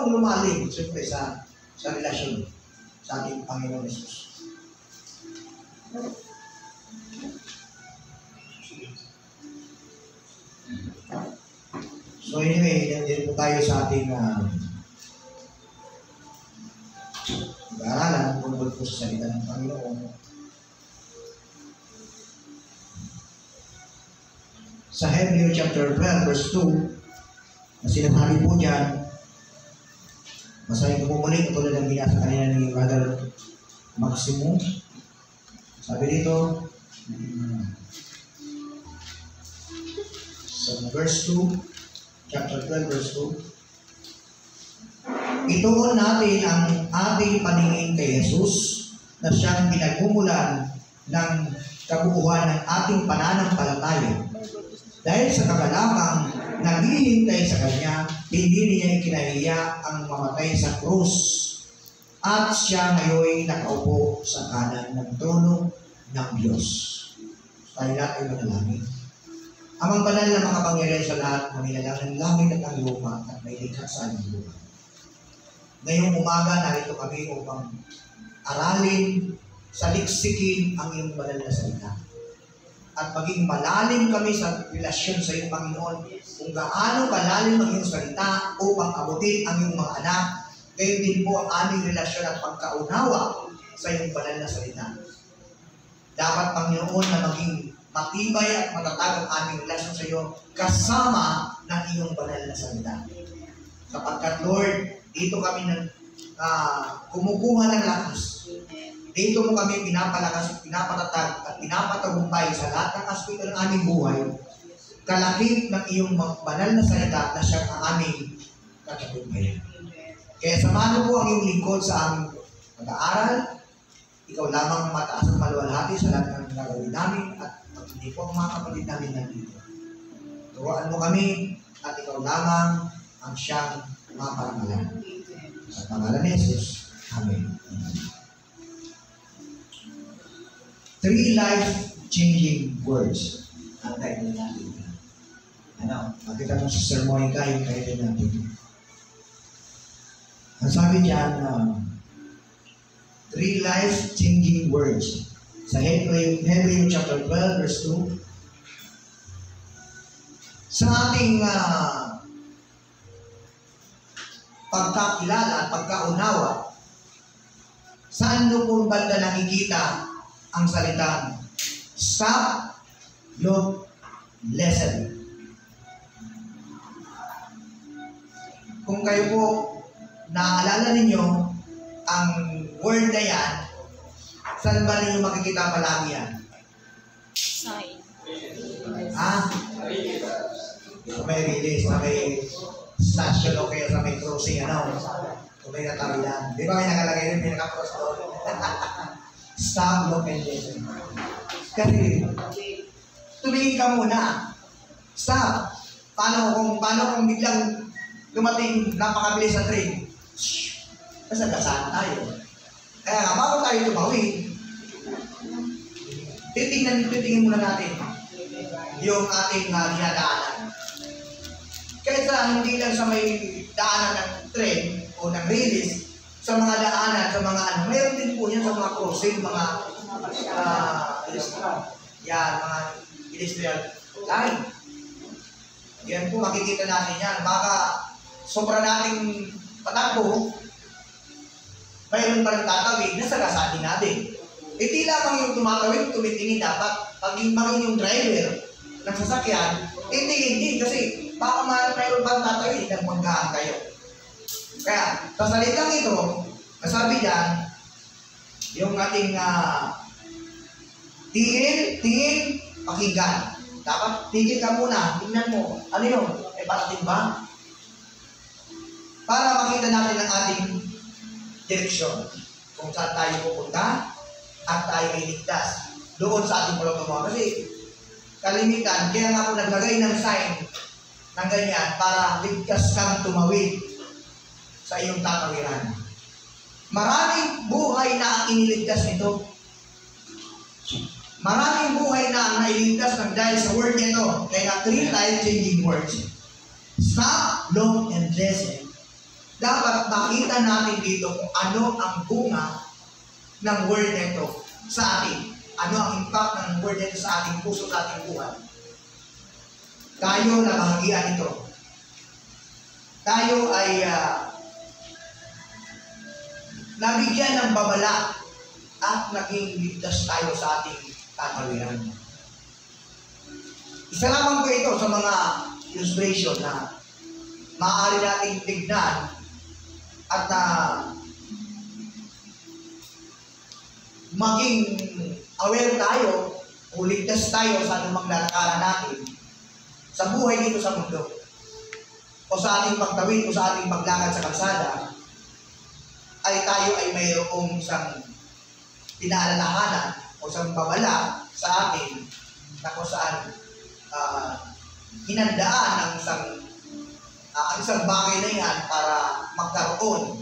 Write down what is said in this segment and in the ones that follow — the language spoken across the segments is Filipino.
lalong lumalim, siyempre, sa relasyon sa ating Panginoon Jesus. So anyway, nandiyan po tayo sa ating pag-aaralan tungkol po sa salita ng Panginoon. Sa Hebrew chapter 12 verse 2, na sinasabi po dyan, masahin ko po muli, katulad ng binasa kanina ni Brother Maximo. Sabi dito, sa verse 2, chapter 12, verse 2, ituon natin ang ating paningin kay Jesus na siyang pinagmumulan ng kabuuan ng ating pananampalataya. Dahil sa kagalamang naghihintay sa Kanya, hindi niya ikinahiya ang mamatay sa krus. At siya ngayon nakaupo sa kanan ng trono ng Diyos. Tayo lahat ay manalangin. Amang banal na makapangyarihan sa lahat na nilalang ng langit at ang lupa at may likha sa aming lupa. Ngayong umaga, narito kami upang aralin, saliksikin ang iyong banal na salita. At maging malalim kami sa relasyon sa iyong Panginoon kung gaano kalalim ang iyong salita upang abutin ang iyong mga anak. Gayon din po ang aming relasyon at pagkaunawa sa iyong banal na salita. Dapat, Panginoon, na maging matibay at matatag ang aming relasyon sa iyo kasama ng iyong banal na salita. Sapagkat, Lord, dito kami kumukuha ng lakas. Dito mo kami pinapalakas, pinapatatag at pinapatagumpay sa lahat ng aspeto ng aming buhay. Kalakip ng iyong banal na salita na siyang ang aming katagumpayan. Kaya samahan po ang iyong lingkod sa aming pag-aaral. Ikaw lamang ang mataas at maluwalhati sa lahat ng gagawin namin at hindi po ang mga kapatid namin nandito. Turuan mo kami at ikaw lamang ang siyang maparangalan. Sa pangalan ni Jesus. Amen. 3 life-changing words ang title natin. Makita mo sa sermonica yung title natin. Ang sabi diyan, 3 life-changing words. Sa Hebrew chapter 12, verse 2. Sa ating pagkakilala at pagkaunawa, saan doon kung banda nakikita ang salitang stop, look, listen. Kung kayo po naaalala ninyo ang word na yan, saan ba ninyo makikita palagi yan? Sign. Sa may release, sa may station o kaya sa may crossing, kung may natawilan. Di ba may nakalagay rin, may naka-cross doon? Stop, look, and listen. Kasi, tumingin ka muna. Stop. Paano kung biglang dumating napakabilis sa train? Nasagasaan tayo. Kaya nga, bago tayo tumawid, titingin muna natin yung ating dinadaanan. Kaysa hindi lang sa may daanan ng train o ng release, sa mga daanan, sa mga mayroon din po yan sa mga crossing, mga industrial line. Yan po, makikita natin yan. Baka sobra nating patakbo, mayroon pa rin tatawid, nasagasaan din natin. Di lamang yung tumatawid, tumitingin dapat. Pag yung driver ng sasakyan, tingin kasi baka mayroon pa rin tatawid, nagmanggaan kayo. Kaya, sa salitang ito, nasabi dyan, yung ating tingin, pakinggan. Dapat tigil ka muna, tingnan mo. Ano yun? Parating ba? Para makita natin ang ating direksyon. Kung saan tayo pupunta at tayo ay ligtas doon sa ating pagkakuha. Kasi kalimitan, kaya nga po naglagay ng sign ng ganyan para ligtas kang tumawid sa iyong tatawiran. Maraming buhay na ang iniligtas nito. Maraming buhay na ang nailigtas ng dahil sa word nito. Kaya 3 life-changing words. Stop, look, and listen. Dapat At makita natin dito kung ano ang bunga ng word nito sa atin. Ano ang impact ng word nito sa ating puso, sa ating buhay. Tayo na bahagian ito. Tayo ay nabigyan ng babala at naging ligtas tayo sa ating katawiran. Isa lamang po ito sa mga illustration na maaari nating tignan at maging aware tayo o ligtas tayo sa anumang lalakaran natin sa buhay dito sa mundo o sa ating pagtawid o sa ating paglakad sa kalsada, ay tayo ay mayroong isang pinaalalahanan o isang babala sa atin na kung saan hinandaan ang isang bagay na yan para magkaroon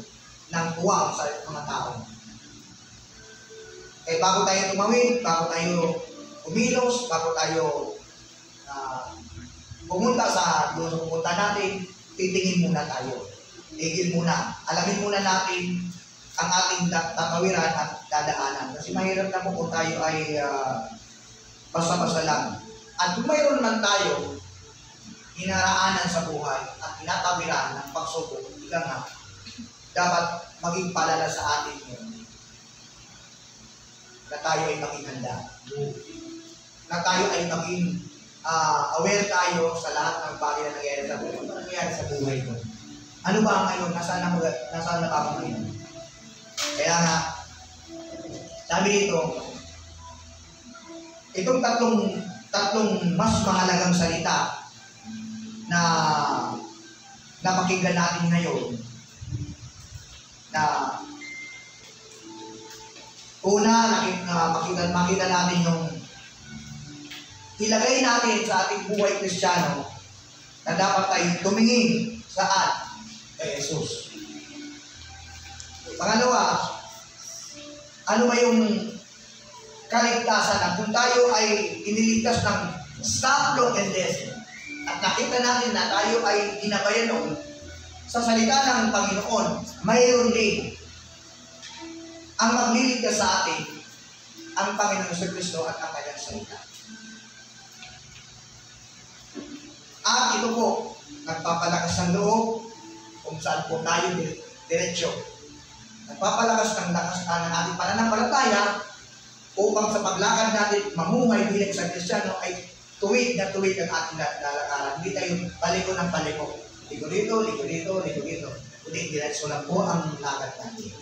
ng puwang sa mga tao. Eh, bago tayo tumawid, bago tayo umilos, bago tayo pumunta sa doon sa pupunta natin, titingin muna tayo. Tigil muna. Alamin muna natin ang ating tatawiran at dadaanan. Kasi mahirap na kung tayo ay basta-basta lang. At kung mayroon man tayo hinaraanan sa buhay at tinatawiran ng pagsubok, ika nga, dapat maging palala sa atin yun na tayo ay maging handa. Na tayo ay maging aware tayo sa lahat ng bagay na nangyayari sa buhay ko. Ano ba ang ngayon? Nasaan na ako ngayon? Kaya nga, sabi dito, itong tatlong mas mahalagang salita na napakinggan natin ngayon, na una, makita natin yung ilagay natin sa ating buhay Kristiyano na dapat tayo tumingin saan? Kay Jesus. Pangalawa, ano ba yung kaligtasan na kung tayo ay iniligtas ng stop and lesson at nakita natin na tayo ay ginabayan noon sa salita ng Panginoon, mayroon din ang magliligtas sa atin ang Panginoon sa Kristo at ang kanyang salita. At ito po, nagpapalakas ng loob kung saan po tayo diretsyo. Nagpapalakas ng lakas ng ating pananampalataya upang sa paglakad natin mamuhay bilang isang Kristiyano ay tuwid na tuwid ang ating lalakaran. Hindi tayo paliko ng paliko. Ligo dito, ligo dito, ligo dito. Kundi diretsyo lang po ang lakad natin.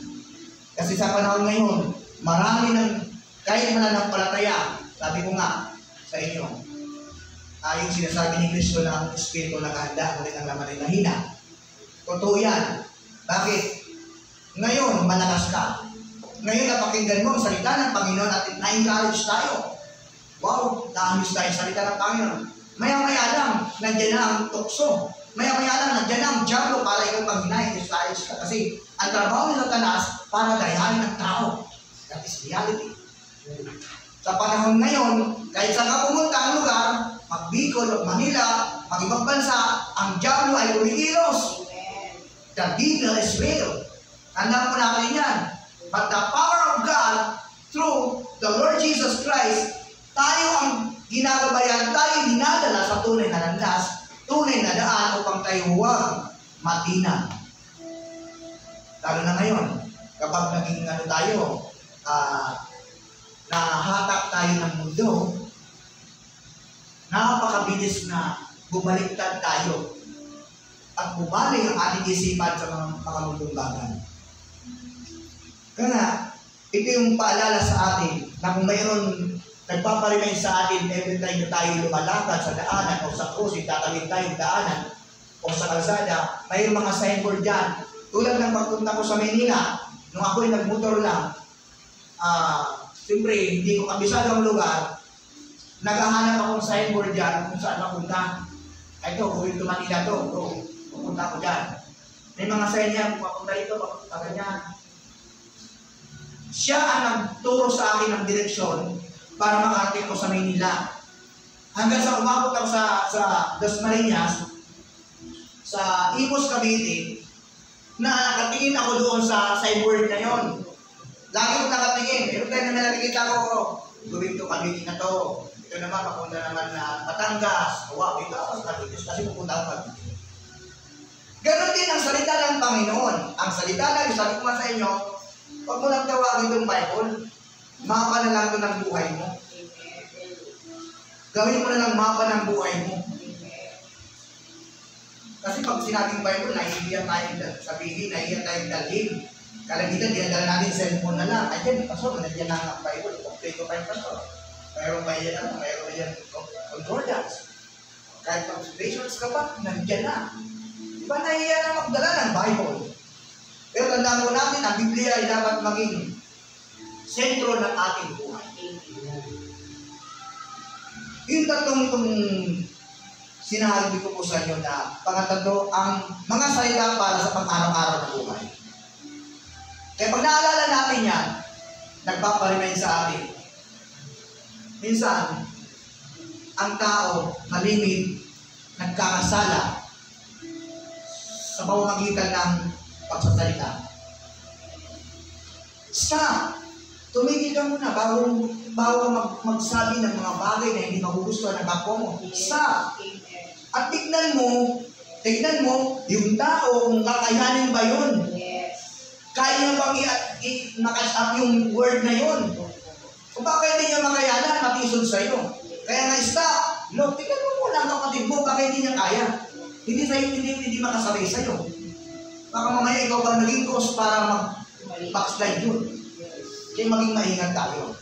Kasi sa panahon ngayon, marami ng kahit mananampalataya, sabi ko nga sa inyo, yung sinasabi ni Kristo na ang Espiritu nakahanda, ngunit ang laman ay mahina. Totoo yan. Bakit? Ngayon, malakas ka. Ngayon, napakinggan mo ang salita ng Panginoon at na-encourage tayo. Wow, na-amis tayo sa salita ng Panginoon. Maya-maya lang, nandiyan na ang tukso. Maya-maya lang, nandiyan na ang diablo para ikaw panghinahin. Kasi ang trabaho ni Satanas para dayahin ng tao. That is reality. Sa panahon ngayon, kahit saan ka pumunta ang lugar, Magbicol o Manila, mag-ibang bansa, ang diablo ay kumikilos. The devil is real. Tandaan po natin yan. But the power of God, through the Lord Jesus Christ, tayo ang ginagabayan, tayo dinadala sa tunay na landas, tunay na daan upang tayo huwag matina. Lalo na ngayon, kapag naging tayo, nahatak tayo ng mundo, napakabilis na bumaliktad tayo at bumalik ang ating isipan sa mga mundong bagay. Kaya, ito yung paalala sa atin na kung mayroon nagpaparimay sa atin every time na tayo lumalakad sa daanan o sa krus, itatawid tayong daanan o sa kalsada, mayroon mga signboard dyan. Tulad ng pagpunta ko sa Manila, nung ako'y nagmotor lang, siyempre, hindi ko kabisado ang lugar, naghahanap akong signboard dyan kung saan mapunta. Ito, going to Manila to. Pupunta ko dyan. May mga sign yan, papunta ito, papunta ganyan. Siya ang nagturo sa akin ng direksyon para makarating ko sa Manila. Hanggang sa umabot ako sa Dasmariñas, sa Imus, Cavite, na nakatingin nakatingin ako doon sa word na yon. Lagi ko nakatingin. Pero tayo na nakikita ko, gawin to kami na to. Ito naman, papunta naman na Batangas. Wow, dito ako sa Cavite kasi pupunta ako Cavite. Ganon din ang salita ng Panginoon. Ang salita na yun, sabi ko nga sa inyo, huwag mo lang tawagin itong Bible. Mapa na lang ito ng buhay mo. Gawin mo na lang mapa ng buhay mo. Kasi pag sinabing Bible, nahihiyan tayong sabihin, nahihiyan tayong dalhin. Kalagitan, dinadala natin cellphone na lang. Ayan, pastor, nandiyan na ang Bible. Kompleto pa yung pastor. Mayroon ba yan, mayroon ba yan concordance. Kahit pag-situations ka pa, nandiyan na. Diba nahihiyan na magdala ng Bible? Pero tandaan mo natin, ang Biblia ay dapat maging sentro ng ating buhay. Yung tatlong itong sinabi ko po sa inyo na pangatatlo ang mga salita para sa pang-araw-araw na buhay. Kaya pag naalala natin yan, nagpaparemind sa atin. Minsan, ang tao, malimit, nagkakasala sa pamamagitan ng pagsasalita. Stop! Tumigil ka muna bago magsabi ng mga bagay na hindi magugustuhan ng kapwa mo. Stop! At tignan mo, yung tao, kung kakayanin ba yun? Kaya bang i-match up yung word na yun? Kung baka hindi niya makayanan, matisod sa'yo. Kaya nga, stop! No, tignan mo muna ang kapatid mo, baka hindi niya kaya. Hindi makasabay sa'yo. Baka mamaya ikaw ba naging cause para mag-backslide yun. Kaya maging maingat tayo.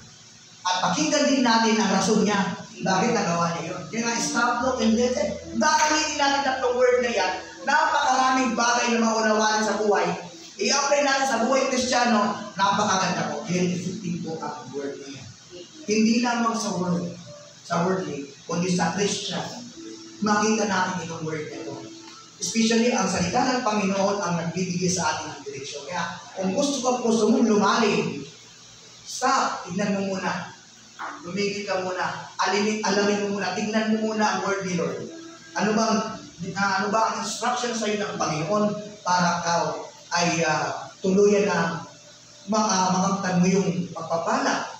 At pakinggan din natin ang rason niya. Bakit nagawa niya yun? Kaya nga, stop, look, and listen. Baka hindi natin tatlong word na yan, napakaraming bagay na maunawaan sa buhay. I-apply natin sa buhay Kristiyano, napakaganda po. Very effective po ang word na yan. Hindi lamang sa worldly, kundi sa Christian. Makita natin itong word na ito. Especially, ang salita ng Panginoon ang nagbibigay sa atin ng direksyon. Kaya, kung gusto mong lumalim, stop, tignan mo muna. Lumigil ka muna. Alamin mo muna. Tignan mo muna ang word ni Lord. Ano ba ang instruction sa iyo ng Panginoon para ka ay tuluyan na makamtan mo yung pagpapala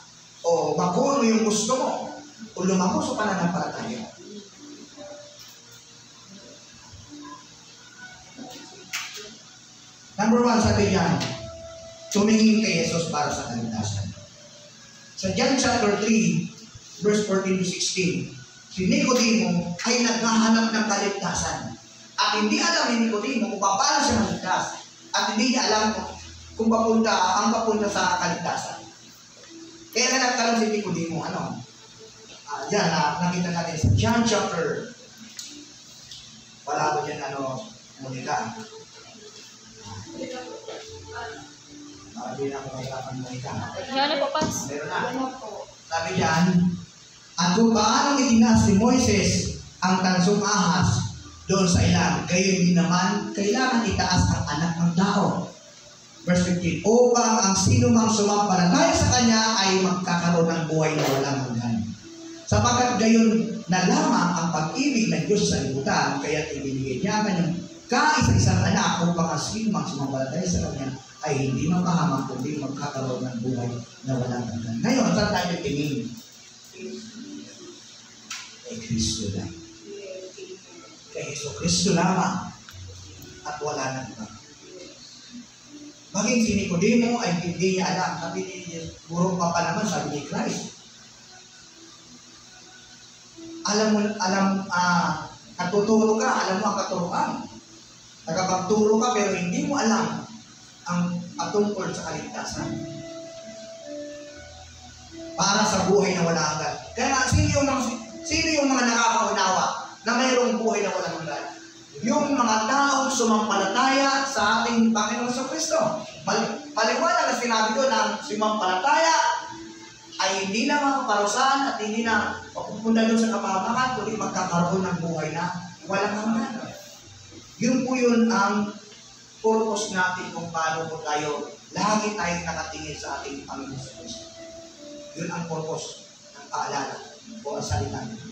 o makuha mo yung gusto mo o lumako sa pananampalataya. Number 1, sabi niya, tumingin kay Jesus para sa kaligtasan. Sa John chapter 3, verse 14 to 16, si Nicodemo ay naghahanap ng kaligtasan. At hindi alam ni Nicodemo kung paano siya maligtas. At hindi niya alam kung papunta sa kaligtasan. Kaya nga nagtanong si Nicodemo, yan, nakita natin sa John chapter, wala ko dyan, Monica. Hindi na ako mahirapan Monica. Yan po, Pas. Meron na. Sabi dyan, at kung paano itinaas ni Moises ang tansong ahas doon sa ilang, gayon din naman, kailangan itaas ang anak ng tao. Verse 15, upang ang sino mang sumampalataya sa kanya ay magkakaroon ng buhay na walang hanggan. Sapagkat gayon na lamang ang pag-ibig ng Diyos sa libutan, kaya ibinigay niya ang kanyang kaisa-isang anak upang ang sino mang sumampalataya sa kanya ay hindi mapahamak kundi magkakaroon ng buhay na walang hanggan. Ngayon, saan tayo tingin? Kay Kristo lang. Kay Yeso Kristo lamang at wala nang iba. Maging si Nicodemo ay hindi niya alam. Sabi ni Guro pa naman, sabi ni Christ. Natuturo ka, alam mo ang katuruan. Nagkapagturo ka pero hindi mo alam ang patungkol sa kaligtasan. Para sa buhay na wala hanggan. Kaya nga, sino yung mga nakakaunawa na mayroong buhay na walang hanggan? Yung mga taong sumampalataya sa ating Panginoon sa Kristo. Paliwanag na sinabi doon na sumampalataya ay hindi na mapaparusahan at hindi na mapupunta doon sa kapahamakan, kundi magkakaroon ng buhay na walang hanggan. Yun po yun ang purpose natin kung paano po tayo lagi tayong nakatingin sa ating Panginoon sa Kristo. Yun ang purpose ng paalala o ang salita nito.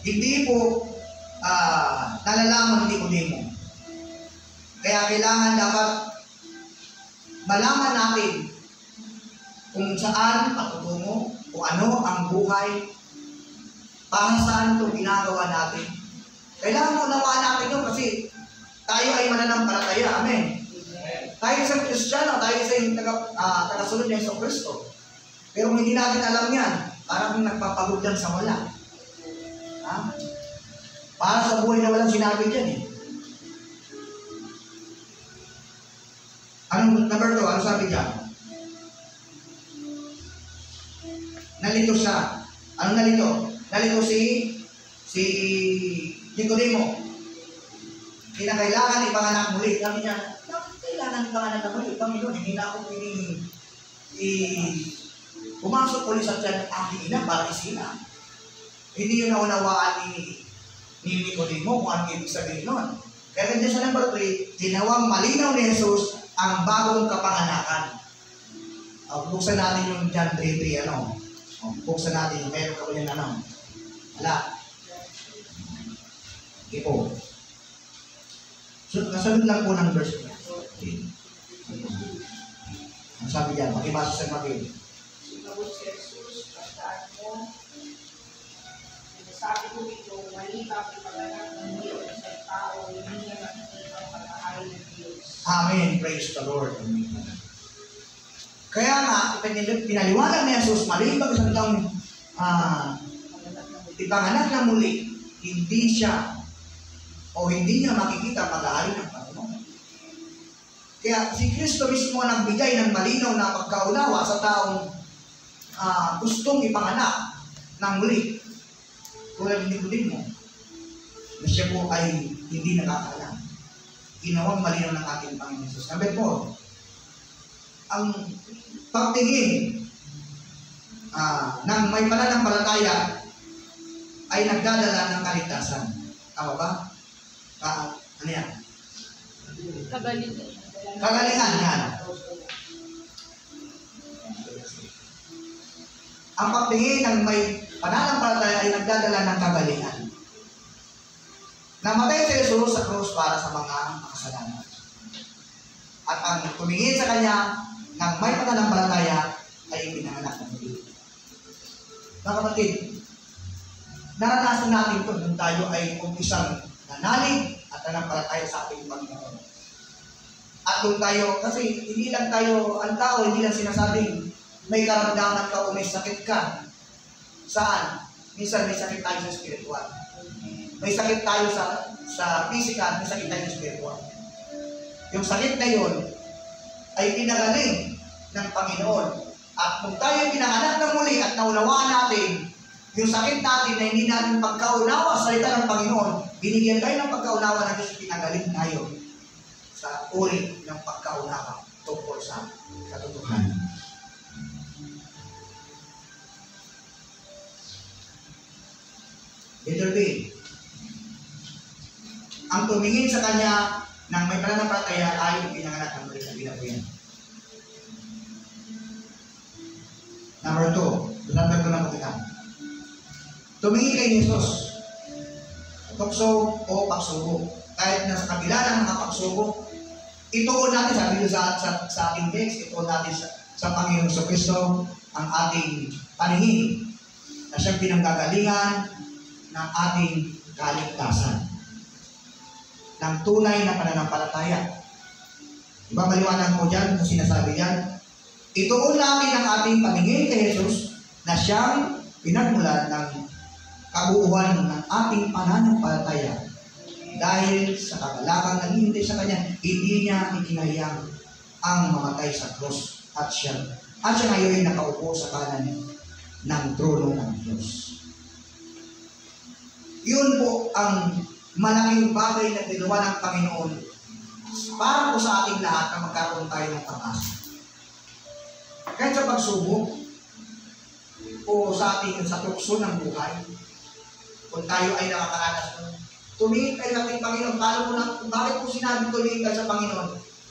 hindi po nalalaman ni Nicodemo. Kaya kailangan dapat malaman natin kung saan patutungo, kung ano ang buhay, para saan ito ginagawa natin. Kailangan mo nawaan natin yun kasi tayo ay mananampalataya. Amen. Tayo isang Kristiyano, tayo isang tagasunod ng Yesu Kristo. Pero kung hindi natin alam yan, parang nagpapagod lang sa wala. Ha? Para sa buhay na walang sinabi dyan eh. Anong number 2? Ano sabi dyan? Nalito siya. Anong nalito? Nalito si Nicodemo. Kinakailangan ipanganak muli. Sabi niya, kailangan ipanganak muli. Panginoon, hindi na ako piling pumasok ulit sa tiyan ng aking ina para isina. Hindi yun naunawaan ni Nicodemo kung ano ibig sabihin nun. Kaya ganyan sa number 3, ginawang malinaw ni Jesus ang bagong kapanganakan. Buksan natin yung John 3:3, ano? Buksan natin yung meron ka ba yung ano? Wala. Okay po. So, nasunod lang po ng verse niya. Okay. Ang sabi diyan, makibasa sa mabili. Sinagot si Jesus, pagkaan mo, sinasabi ko ito, maliban ipaganap ng Diyos sa tao, hindi niya makikita ang pag-ahay ng Diyos. Amen. Praise the Lord. Kaya nga, pinaliwanag ni Jesus, maliban sa taong ipanganak na muli, hindi siya o hindi niya makikita pag-aari ng Panginoon. Kaya si Kristo mismo nagbigay ng malinaw na pagkaunawa sa taong gustong ipanganak ng muli. Tulad ni Nicodemo, na siya po ay hindi nakakaalam. Ginawang malinaw ng ating Panginoon Jesus. Number 4, ang pagtingin ng may pananampalataya ay nagdadala ng kaligtasan. Tama ba? Ano yan? Kagalingan. Kagalingan yan. Ang pagtingin ng may pananampalataya ay nagdadala ng kagalingan. Namatay si Jesus sa krus para sa mga makasalanan. At ang tumingin sa Kanya ng may pananampalataya ay pinanganak ng muli. Mga kapatid, naranasan natin ito nung tayo ay umpisang nanalig at nanampalataya sa ating Panginoon. At doon tayo, kasi hindi lang tayo, ang tao, hindi lang sinasabing may karamdaman ka o may sakit ka. Saan? Minsan may sakit tayo sa spiritual. May sakit tayo sa physical, may sakit tayo sa spiritual. Yung sakit na yun ay pinagaling ng Panginoon. At kung tayo pinanganak na muli at naunawaan natin yung sakit natin na hindi natin pagkaunawa sa salita ng Panginoon, binigyan tayo ng pagkaunawa na Diyos, pinagaling tayo sa uri ng pagkaunawa tungkol sa katotohanan. Letter B. Ang tumingin sa Kanya ng may pananampalataya ay pinanganak ng muli. Sabi na po yan. Number 2. Number 2 na po kita. Tumingin kay Jesus. Tukso o pagsubok. Kahit nasa kabila ng mga pagsubok, ituon natin, sabi sa ating text, ituon natin sa Panginoong Kristo ang ating paningin na siyang pinanggagalingan ng ating kaligtasan. Ng tunay na pananampalataya. Diba maliwanag mo dyan kung sinasabi dyan? Ituon natin ang ating paningin kay Jesus na siyang pinagmulan ng kabuuan ng ating pananampalataya. Dahil sa kagalakang naghihintay sa Kanya, hindi niya ikinahiyang ang mamatay sa krus at siya ngayon nakaupo sa kanan ng trono ng Diyos. Yun po ang malaking bagay na ginawa ng Panginoon para po sa ating lahat na magkaroon tayo ng pag-asa. Kahit sa pagsubok o sa ating sa tukso ng buhay, kung tayo ay nakakaranas ng tumingin kayo sa ating Panginoon, bakit po sinabi tumingin kayo sa Panginoon?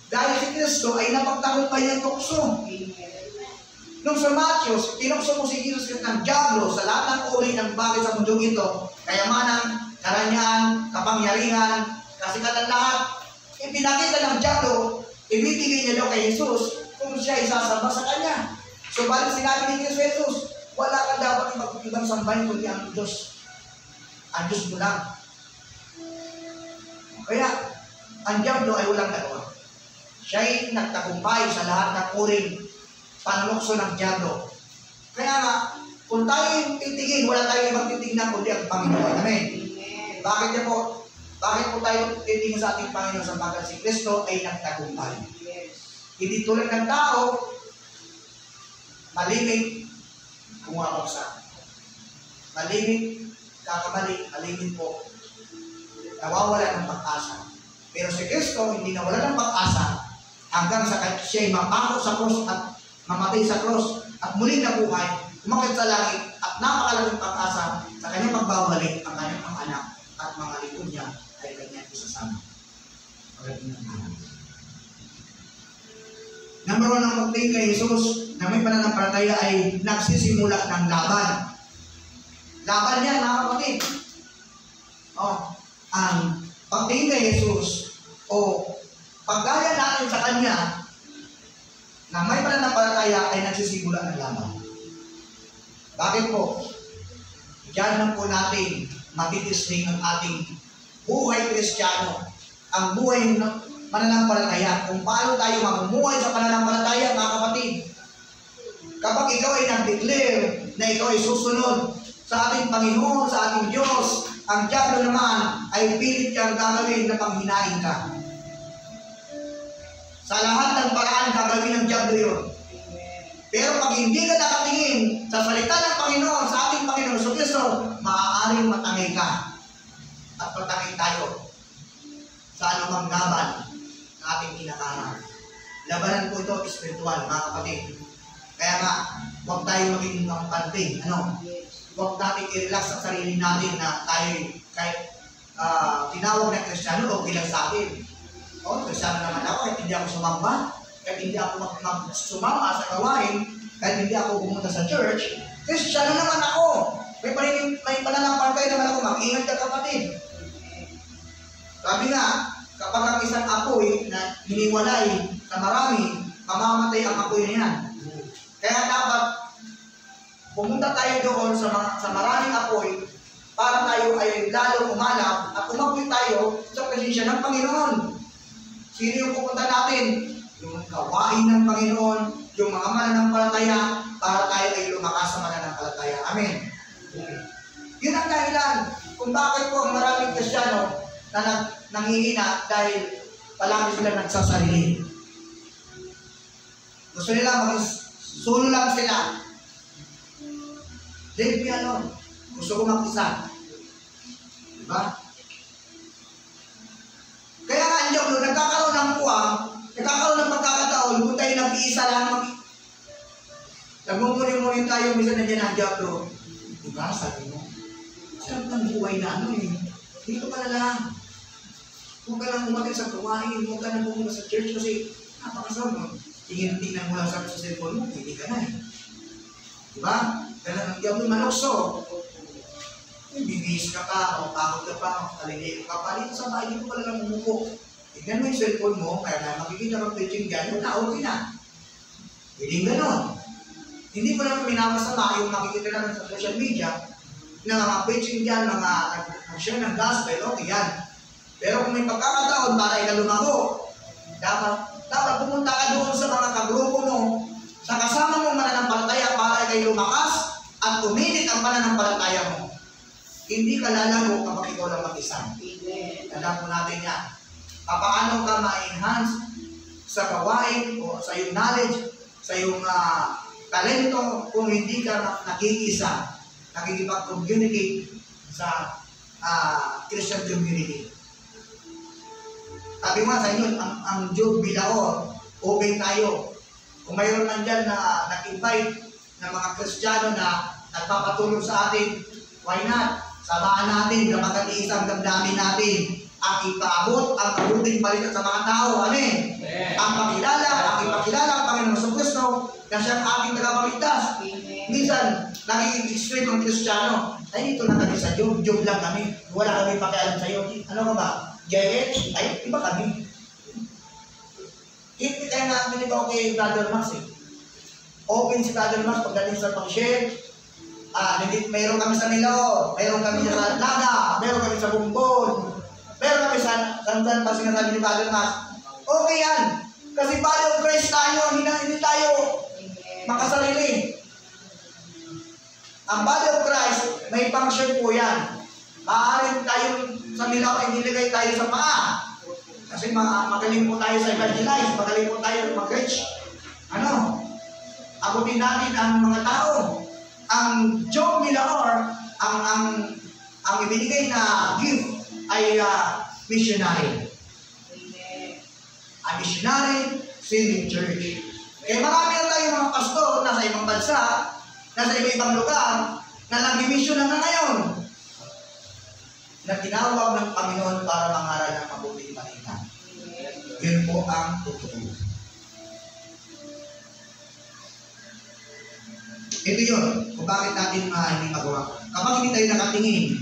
Dahil si Kristo ay napagtagumpay ng tukso. Nung sa Matthew, tinukso mo si Jesus ng diablo sa lahat ng uri ng bagay sa mundong ito, kayamanan, karangyaan, kapangyarihan, kasikatan lahat. Ipinakita ng diablo, ibibigay niya daw kay Jesus kung siya isasamba sa kanya. So balik sinabi ni Jesus, wala kang dapat ibang sambahin kundi ang Diyos. Ang Diyos mo lang. Kaya, ang diablo ay walang nagawa. Siya'y nagtagumpay sa lahat ng uring panlukso ng diablo. Kaya nga, kung tayo titigin, wala tayong ibang titignan kundi ang Panginoon. Amen. Bakit niya po? Bakit po tayo titigin sa ating Panginoon sa bagay si Kristo ay nagtagumpay? Hindi tulad ng tao, malimit, bumabagsak. Malimit, kakamali, malimit po. Nawawala ng pag-asa. Pero si Kristo, hindi nawala ng pag-asa hanggang sa siya'y mapako sa cross at mamatay sa cross at muling nabuhay, umakit sa langit at napakalaking pag-asa sa kanyang pagbabalik ang kanyang mga anak at mga likod niya ay kanyang isasama. Number 1 ang pagtingin kay Jesus na may pananampalataya ay nagsisimula ng laban. Laban niya, mga kapatid. Ang pagtingin kay Jesus o paggaya natin sa Kanya na may pananampalataya ay nagsisimula ng laban. Bakit po? Diyan lang po natin matitisling ang ating buhay Kristiyano, ang buhay ng mananampalataya, kung paano tayo mamumuhay sa pananampalataya, mga kapatid. Kapag ikaw ay nag-declare na ikaw ay susunod sa ating Panginoon, sa ating Diyos, ang diablo naman ay pilit kang gagawin na panghinain ka. Sa lahat ng paraan gagawin ng diablo yun. Pero pag hindi ka nakatingin sa salita ng Panginoon, sa ating Panginoon sa Kristo, maaaring matangay ka. At patangay tayo sa anumang laban na ating kinakaharap. Labanan po ito espiritual, mga kapatid. Kaya nga, huwag tayo maging kampante. Huwag natin i-relax ang sarili natin na tayo kahit tinawag na Kristiyano o bilang sa atin. Kristiyano naman ako, kahit hindi ako sumamba, kahit hindi ako sumama sa gawain, kahit hindi ako pumunta sa church, Kristiyano naman ako. May pananampalataya naman ako, mag-ingat ka kapatid. Sabi nga, kapag ang isang apoy na hiniwalay sa marami, mamamatay ang apoy na yan. Kaya dapat pumunta tayo doon sa maraming apoy para tayo ay lalo umalap at umapoy tayo sa presensya ng Panginoon. Sino yung pupunta natin? Yung gawain ng Panginoon, yung mga mananampalataya para tayo ay lumakas sa mananampalataya. Amen. Yun ang dahilan kung bakit po ang maraming Kristiyano na nanghihina dahil palagi sila nagsasarili. Gusto nila maging solo lang sila. Leave me alone. Gusto ko mag-isa. Diba? Kaya nga ang diablo, nagkakaroon ng puwang, nagkakaroon ng pagkakataon, kung tayo nag-iisa lang, nagmumuri-muri tayo, minsan na dyan ang diablo. Diba, sabi mo? Sarap ng buhay na dito ka na lang. Huwag ka lang umatin sa gawain, huwag ka lang pumunta sa church kasi napakasarap mo. Tingin-tingnan mo lang sa cellphone mo, hindi ka na Diba? Ganun ang diablo manokso. Bibihis ka pa, o takot ka pa, o kaliligo ka pa, dito sa bahay, dito ka lang umupo. Tignan mo yung cellphone mo, kaya na makikita kang preaching dyan, yun na, okay na. Hindi ganon. Hindi mo naman minamasama yung makikita naman sa social media, na mga preaching dyan, mga nag-share ng gospel, okay yan. Pero kung may pagkakataon para ikalumago, dapat pumunta ka doon sa mga kagrupo mo, sa kasama mong mananampalataya para ikay lumakas at uminit ang pananampalataya mo. Hindi ka lalago kapag ikaw lang mag-isa. Tandaan po natin yan. Paano ka ma-enhance sa gawain o sa iyong knowledge, sa iyong talento kung hindi ka nakikisa, nakikipag-communicate sa Christian community. Sabi nga sa inyo, ang Job Bilaor, open tayo. Kung mayroon man dyan na nag-invite ng mga Kristiyano na nagpapatulong sa atin, why not? Samahan natin na magkatiisang damdamin natin ang ipaabot, ang kabuting balikat sa mga tao. Amen? Ang ipakilala ang Panginoon sa Kristo na siyang ating tagapagligtas. Minsan, naging extreme ang Kristiyano. Ay, dito lang kami sa job lang kami. Wala kami pakialam sa'yo. Ano ka ba? Jacket? Ay, iba kami. Kaya nga, pinip ako kay Brother Max eh. Open si Brother Max pagdating sa pang-share. Mayroon kami sa Nilo, mayroon kami sa Laga, mayroon kami sa Bumbon, mayroon kami sa Sandan pa sinasabi ni Brother Max. Okay yan. Kasi body of Christ tayo, hindi tayo makasarili. Ang body of Christ, may function po yan. Maaaring tayong sa Nilo ay niligay tayo sa paa. Kasi magaling po tayo sa evangelize, magaling po tayo mag-reach. Abutin natin ang mga tao. Ang job nila or ang ibinigay na gift ay missionary. A missionary sending church. Kaya marami na tayong mga pastor nasa ibang bansa, nasa iba-ibang lugar, na nag-mission na ngayon, na tinawag ng Panginoon para mangaral ng mabuting balita. Yun po ang totoo. Ito yun, kung bakit natin hindi magawa. Kapag hindi tayo nakatingin,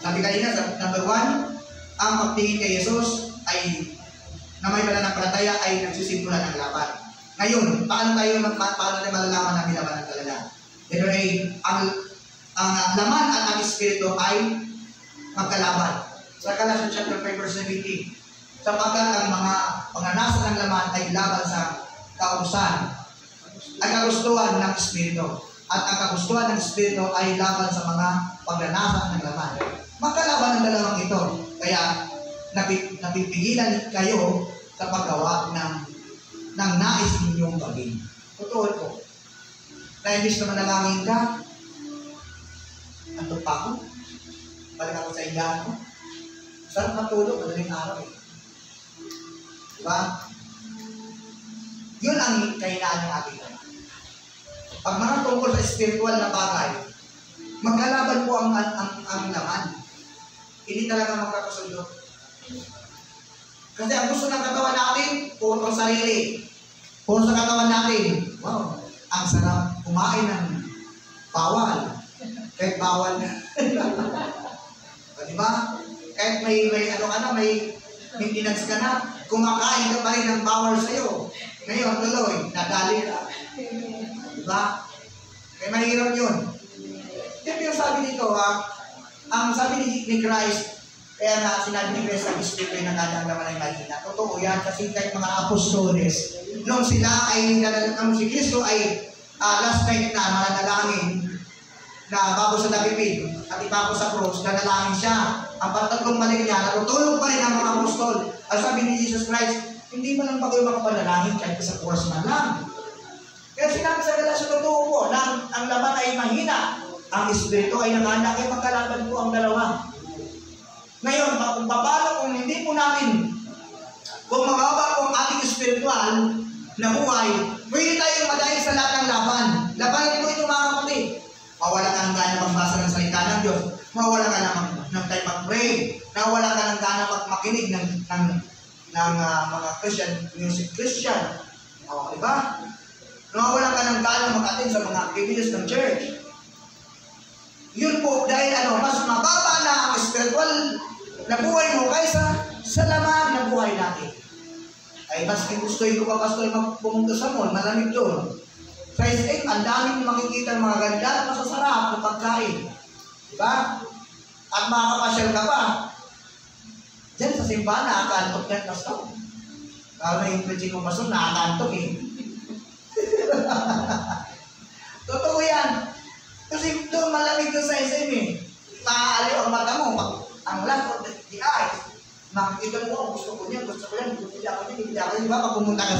sabi kanina, number 1, ang pagtingin kay Jesus ay na may pananampalataya ay nagsisimula ng laban. Ngayon, paano tayo malalaman na may labanan talaga? Ito ay, ang laman at ang espiritu ay magkalaban. Sa Galatians chapter 5 verse 17, sapagkat ang mga panganasa ng laman ay laban sa kautusan, ang kagustuhan ng Espiritu. At ang kagustuhan ng Espiritu ay laban sa mga pagnanasa ng laman. Magkalaban ang dalawang ito. Kaya napipigilan kayo sa paggawa ng nais ninyong gawin. Totoo po. Na imbis na manalangin ka, antok pa ako, balik ako sa higaan ko. Sarap matulog, madaling araw eh. Diba? Yun ang kahinaan ng ating laman. Pag mga tungkol sa spiritual na bagay, magkalaban po ang laman. Hindi talaga magkakasundo. Kasi ang gusto ng katawan natin, puro ang sarili. Puro sa katawan natin, wow, ang sarap kumain ng bawal. Kahit bawal na. Diba? Kahit may maintenance ka na, kumakain ka pa rin ng bawal sa'yo. Ngayon, tuloy, nadali ka. Diba? Kaya mahirap yun. Yan yung sabi dito, ang sabi ni Christ, kaya na sinabi ni Christ ang Espiritu na nadanggaman ay mahina. Totoo yan, kasi kahit mga apostoles, nung sila ay, nung si Kristo ay last night na mananalangin, na bago sa dapipid, at ibago sa cross, nanalangin siya. Ang patatlong balik niya, natutulog pa rin ang mga apostol. At sabi ni Jesus Christ, hindi mo lang ba kayo makapanalangin kahit sa cross man lang. Kaya sinabi sa relasyon totoo po, na ang laman ay mahina, ang Espiritu ay nakahanda, kaya magkalaban po ang dalawa. Ngayon, kung paano kung hindi po natin, kung mababa po ang ating spiritual na buhay, pwede tayong madahil sa lahat ng laban. Labanin po ito mga kapatid. Mawala ka ng gana magbasa ng salita ng Diyos. Mawala ka ng time mag-pray. Mawala ka ng gana makinig ng mga Christian. O, diba? Mawala ka ng gana mag-attend sa mga activities ng church. Yun po, dahil mas mababa na ang spiritual na buhay mo kaysa sa laman na buhay natin. Ay, mas gustuhin ko pa, pastor, pumunta sa mall, malamig doon. Size 8, ang daming makikita ng mga ganda at masasarap na pagkain. Diba? At makakapasyal ka pa. Diyan sa simbahan, nakakaantok yan, pastor. Kaya na yung preaching ko, pastor, nakakaantok eh. Totoo yan. Kasi doon malamig doon sa SM eh. Maaaliw ang mata mo, ang last of the eyes. Makikita mo, gusto ko yan, bibili ako yan. Di ba? Pag pumunta ka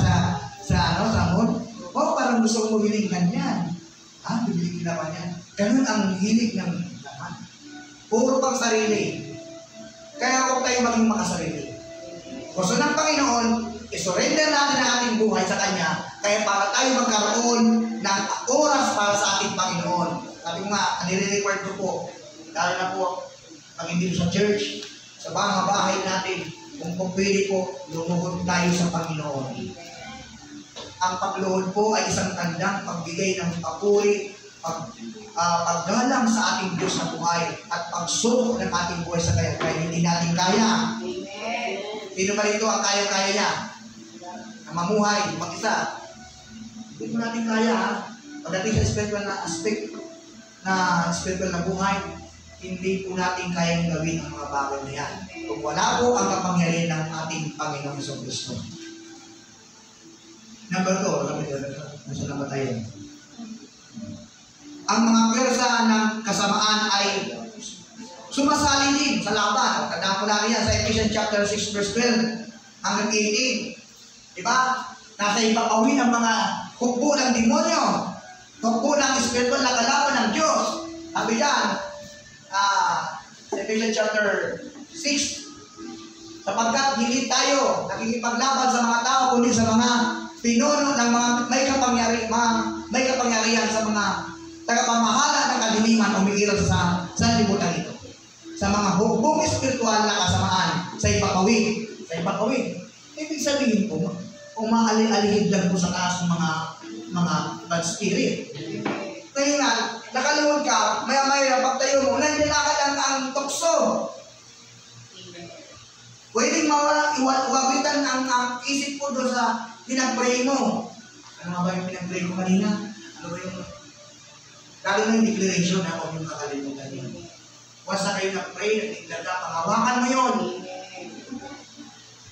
sa mall, parang gusto ko mabiling ganyan. Bibili ka naman yan. Ganun ang hilig ng laman. Puro pang sarili. Kaya huwag tayo maging makasarili. Gusto ng Panginoon, isurrender natin ang ating buhay sa Kanya, kaya para tayo magkaroon ng oras para sa ating Panginoon. Sabi ko nga, nire-record ko po, lalo na po, pag hindi sa church, sa mga bahay natin, kung pwede po, lumuhod tayo sa Panginoon. Ang pagluhod po ay isang tandang pagbigay ng papuri paggalang sa ating Diyos na buhay at pagsubok ng ating buhay sa kaya hindi natin kaya. Amen. Sino ba rito ang kaya-kaya niya? Na mamuhay, mag-isa. Hindi mo natin kaya, ha? Pagdating sa spiritual na aspect na spiritual na buhay, hindi po natin kayang gawin ang mga bagay na yan. Kung wala po ang kapangyarihan ng ating Panginoong Kristo. Number 2, nasa na ba tayo? Ang mga pwersa ng kasamaan ay sumasali din sa laban. Tandaan ko lang yan sa Ephesians chapter 6 verse 12 hanggang 18. Diba? Nasa ipapawin ang mga hukbo ng demonyo, hukbo ng spiritual na kalaban ng Diyos. Sabi yan, Ephesians chapter 6, sapagkat hindi tayo nakikipaglaban sa mga tao, kundi sa mga pinuno ng mga may kapangyarihan sa mga tagapamahala ng kadiliman umiiral sa sanlibutan ito. Sa mga hukbong espiritual na kasamaan sa ipapawid. Sa ipapawid. Ibig sabihin po, umaalih-alihid lang po sa taas ng mga bad spirit. Kaya nga, nakaluhod ka, maya-maya, pagtayo mo, nandiyan agad ang tukso. Pwedeng iwagitan ang isip ko doon sa pinag-pray mo. Ano nga ba yung pinag-pray ko kanina? Ano ba yung lalo na yung declaration na huwag yung kakalimutan yun. Once na kayo nag-pray, nag-declare ka, pangawakan mo yun.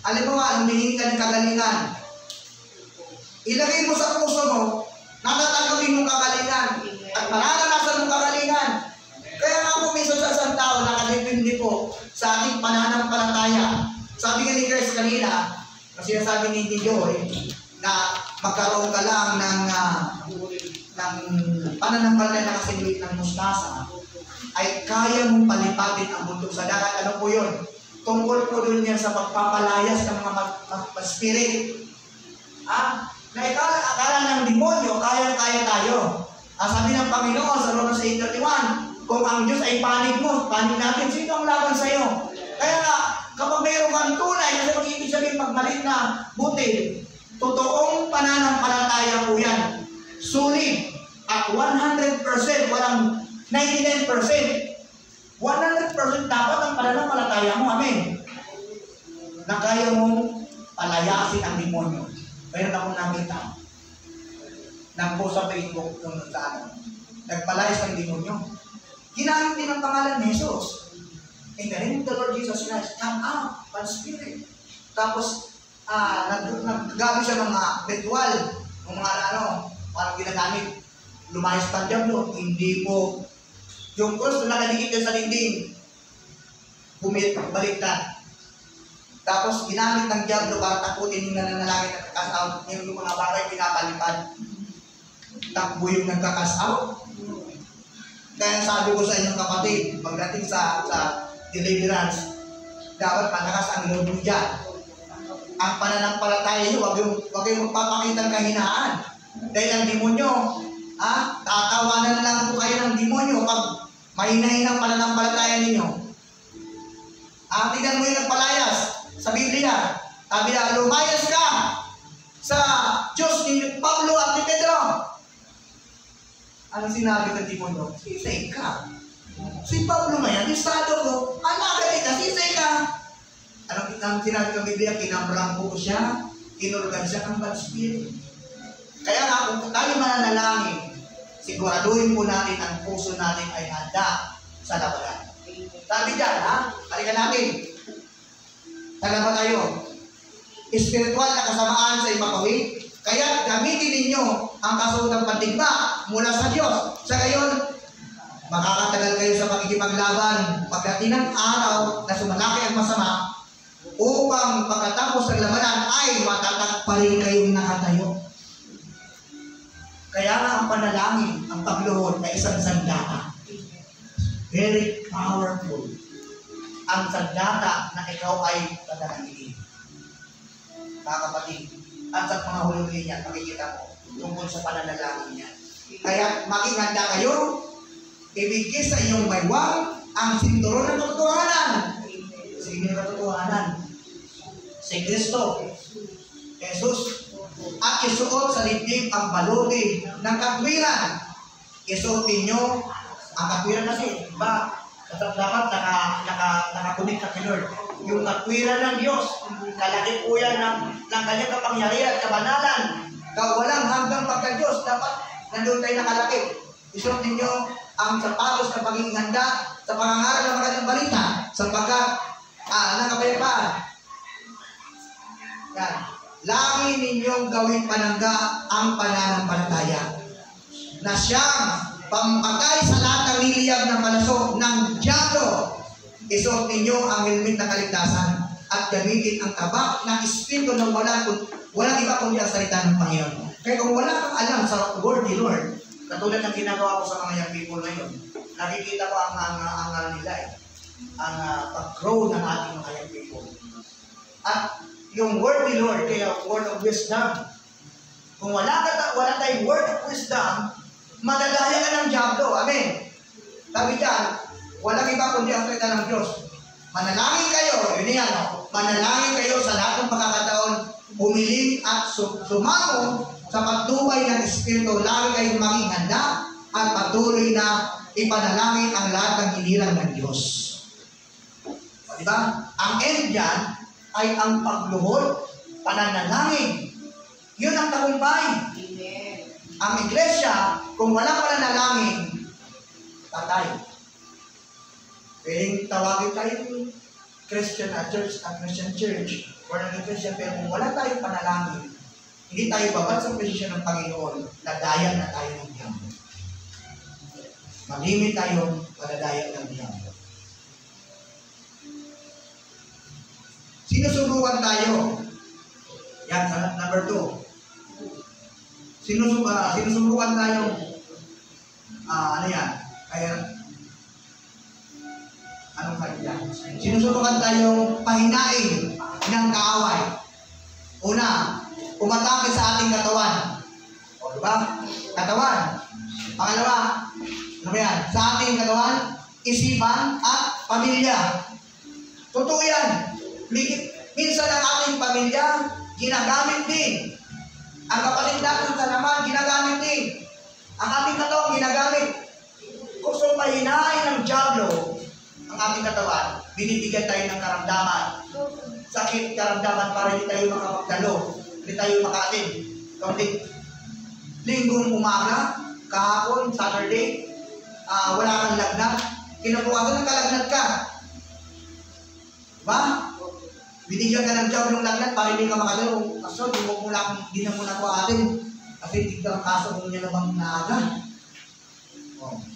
Alam mo nga, humihingi ka ng kagalingan. Ilagay mo sa puso mo, natatanggapin mong kagalingan at mararanasan mong kagalingan. Kaya nga po minsan sa isang tao, nakadepende po sa ating pananampalataya. Sabi nga ni Chris kanina, kasi sinasabi ni Joy, na magkaroon ka lang ng pananampalataya na kasing ng mustasa, ay kaya mong palipatin ang bundok sa dagat. Ano po yun? Tungkol po doon yan sa pagpapalayas ng mga spirit. Na akala ng demonyo, kaya tayo. Sabi ng Panginoon sa Romans 8:31, kung ang Diyos ay panig mo, panig natin, sino ang laban sa'yo? Kaya nga, kapag mayroon kang tunay, kasi mag-ibig sabihin pagmalit na butil, totoong pananampalataya po yan. Sulit at 100%, walang 99%. 100% dapat ang pananampalataya mo, amen. Na kaya mong palayasin ang demonyo. Mayroon akong nakita. Nag-post sa Facebook kung saan. Nagpalayas ng demonyo. Ginamit din ang pangalan ni Jesus. In the name of the Lord Jesus Christ, come out, bad spirit. Tapos, naggamit siya ng mga ritual, ng mga parang ginagamit. Lumayas pa dyan, hindi po. Yung cross na nakadikit sa dingding, baliktad. Tapos, ginamit ng diablo para takutin yung nananalangin at kakas out. Yung mga bagay pinapalipad. Takbo yung nagkakas out. Kaya sabi ko sa inyong kapatid, pagdating sa deliverance, dapat malakas ang loob mo dyan. Ang pananampalataya nyo, huwag yung magpapakita ng kahinaan. Dahil ang demonyo, tatawanan lang po kayo ng demonyo pag mahinahin ang pananampalataya ninyo. Tignan mo yung nagpalayas sa Biblia. Sabi na, lumayas ka sa Diyos ni Pablo at ni Pedro. Anong sinabi ng demonyo? Sisay ka. Si Pablo ngayon, estado ko, alagay ka, sisay ka. Anong sinabi ng Biblia? Kinamrang po siya, kinurgan siya ng bad spirit. Kaya nga, kung tayo mananalangin, siguraduhin po natin ang puso natin ay handa sa labanan. Sabi dyan, Halika natin. Tala ba tayo? Espiritual na kasamaan sa ipapawid. Kaya gamitin ninyo ang kasulutang pandigma mula sa Diyos. Sa gayon, makakatagal kayo sa pakikipaglaban pagdating ng araw na sumalaki ang masama upang pagkatapos ng labanan ay matatagparin kayong nakatayo. Kaya nga ang panalangin, ang pagluhod ay isang sandata. Very powerful. Ang sandata na ikaw ay tatanangin. Mga kapatid, at sa mga huli niya, makikita mo tungkol sa pananalangin niya. Kaya maging handa kayo, ibigay sa inyong baywang ang sinturon ng katotohanan. Sige ng katotohanan. Si Kristo, Jesus, at isuot sa dibdib ang baluti ng katwiran isuot ninyo ang katwiran kasi, diba? Dapat nakakunik ka kay Lord. Yung katwiran ng Diyos, kalaki po yan ng kanyang kapangyarihan at kabanalan. Walang hanggang pagka-Diyos, dapat nandun tayo nakalaki. Isuot ninyo ang sapatos na pagiging handa sa pangangaral ng magandang balita sapagkat ng kapayapaan. Yan. Lagi ninyong gawing panangga ang pananampalataya na siyang pampatay sa lahat ng niliyab ng palasok ng diablo. Isuot ninyo ang helmet ng kaligtasan at gamitin ang tabak ng Espiritu ng walang iba kundi ang salita ng Panginoon. Kaya kung wala kang alam sa word ni Lord, katulad ng ginagawa ko sa mga young people ngayon, nakikita ko ang nila ang pag-grow ng ating mga young people. At yung word ni Lord, kaya word of wisdom, kung wala tayong word of wisdom, madadaya ka ng diablo. Amen. Sabi dyan, walang iba kundi ang salita ng Diyos. Manalangin kayo, yun yan, manalangin kayo sa lahat ng pagkakataon, humiling at sumamo sa pagtubay ng Espiritu. Lagi kayong maging handa at patuloy na ipanalangin ang lahat ng hinilang ng Diyos. O, diba? Ang end dyan ay ang pagluhod, pananalangin. Yun ang tagumpay. Amen. Ang iglesia, kung wala pananalangin, patay. Pwedeng tawagin tayong Christian church, Christian church, or ng iglesia, pero kung wala tayong panalangin, hindi tayo babad sa posisyon ng Panginoon, nadayan na tayo ng diablo. Malimit tayong madadayan ng diablo. Sinusubukan tayo. Yan, number 2. Sinusubukan tayo. Ano yan? Kaya, anong kanya? Sinusubukan tayong pahinain ng kaaway. Una, umatake sa ating katawan. O, diba? Katawan. Pangalawa, ano ba yan? Sa ating katawan, isipan at pamilya. Totoo yan. Minsan ang ating pamilya, ginagamit din. Ang kapatid natin sa naman, ginagamit din. Ang ating katawan, ginagamit. Kung so mahinain ng diablo, ang ating katawan, binibigyan tayo ng karamdaman. Sakit, karamdaman para hindi tayo makapagdalo. Hindi tayo makaatin. Kaunting linggong umaga, kahapon, Saturday, wala kang lagnat. Kinabukasan ng kalagnat ka. Diba? Binigyan ka ng job ng lagnat para hindi ka makadalo. Kaso, hindi na muna ko atin. Kasi hindi ka ang kaso kung niya namang naaga.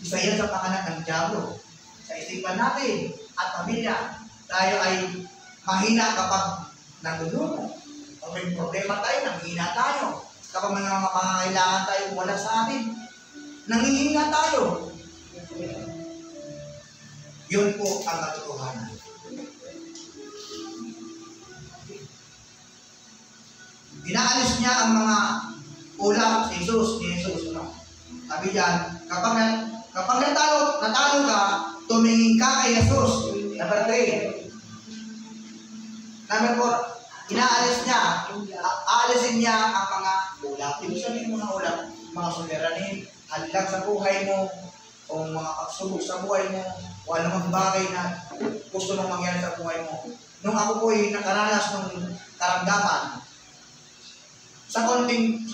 Isa yan sa panganak ng diablo. Sa isipan natin at pamilya, tayo ay mahina kapag nagulunan. Kung may problema tayo, nanghihina tayo. Kapag may mga pangangailangan tayo wala sa atin, nanghihina tayo. Yun po ang katotohanan. Inaalis niya ang mga ulap ni Jesus. No? Sabi diyan, kapag natalo ka, tumingin ka kay Jesus. Number 3. Number 4, inaalis niya, aalisin niya ang mga ulap. Ibig sabihin mga ulap, mga suliranin, halag sa buhay mo, o mga pagsubok sa buhay mo, o anumang bagay na gusto mong mangyari sa buhay mo. Nung ako po ay nakaranas ng karamdaman, sa kaunting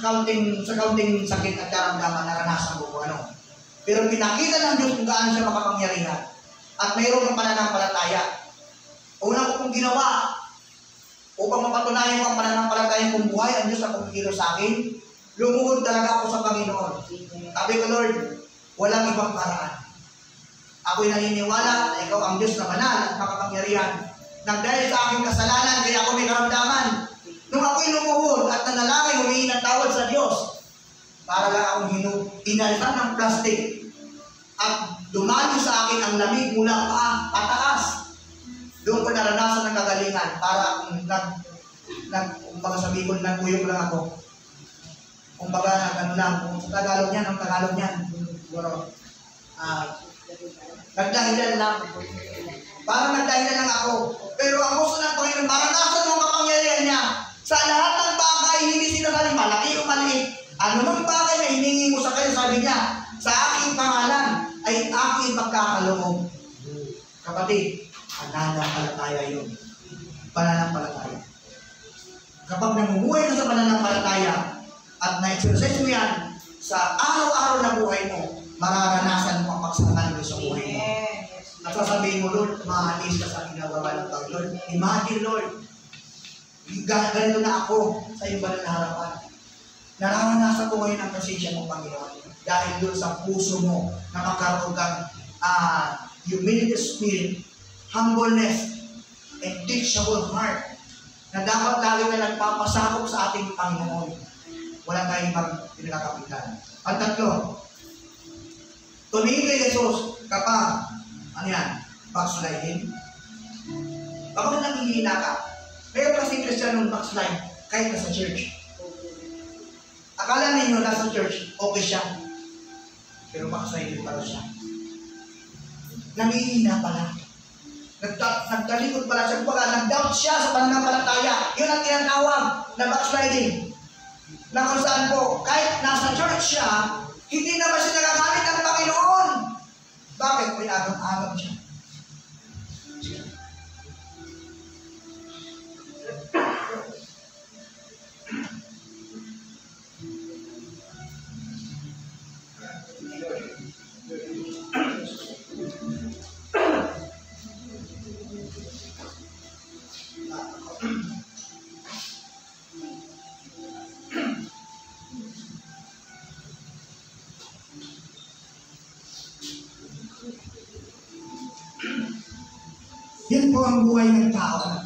sakit at karamdaman naranasan ko ano. Pero pinakita ng Diyos kung gaano siya makapangyarihan at mayroon ng pananampalataya. Una ko pong ginawa upang mapatunayan ko ang pananampalataya kong buhay, ang Diyos na kumikilo sa akin, lumuhod talaga ako sa Panginoon. Sabi ko, Lord, walang ibang paraan. Ako'y naniniwala na ikaw ang Diyos na banal at makapangyarihan. Nagdahil sa aking kasalanan, kaya ako may karamdaman. Nung ako'y lumuhod at nanalangin, humingi ng tawad sa Diyos, para lang akong inalitan ng plastic at dumalo sa akin ang lamig mula pataas. Doon ko naranasan ng kagalingan para kumbaga sabi ko, nagpuyok lang ako. Kumbaga, ano lang, kung sa Tagalog niyan, ang Tagalog niyan, siguro, nagdahilan lang. Parang nagdahilan lang ako. Pero ang gusto ng Panginoon, maranasan mo kapangyarihan niya. Sa lahat ng bagay, hindi sinasabi malaki o maliit. Ano mang bagay na hiningi mo sa kanya, sabi niya, sa aking ay aking pagkakaloob. Kapatid, pananampalataya yun. Pananampalataya. Kapag namumuhay ka sa pananampalataya at na-exercise mo yan sa araw-araw na buhay mo, mararanasan mo ang pagsasama sa buhay mo. At sasabihin mo, Lord, maalis ka sa ginagawa ng tao. Lord, imagine, Lord, ganito na ako sa iyong banal na harapan. Nararanasan ko ngayon ang presensya mo, Panginoon. Dahil doon sa puso mo na magkaroon kang humility spirit, humbleness, and teachable heart na dapat lagi na nagpapasakop sa ating Panginoon. Wala tayong ibang pinakakapitan. At tatlo, tumingin kay Jesus kapag, backsliding. Kapag nanghihina ka, pero kasi Kristiyano backslide kahit nasa church. Akala ninyo nasa church, okay siya. Pero backsliding pala siya. Nanghihina pala. Nagtalikod pala siya. Nag-doubt siya sa pananampalataya. Yun ang tinatawag na backsliding. Na kung saan po, kahit nasa church siya, hindi naman siya nagagamit ng Panginoon. Bakit? May agam-agam siya. Yan po ang buhay ng tao.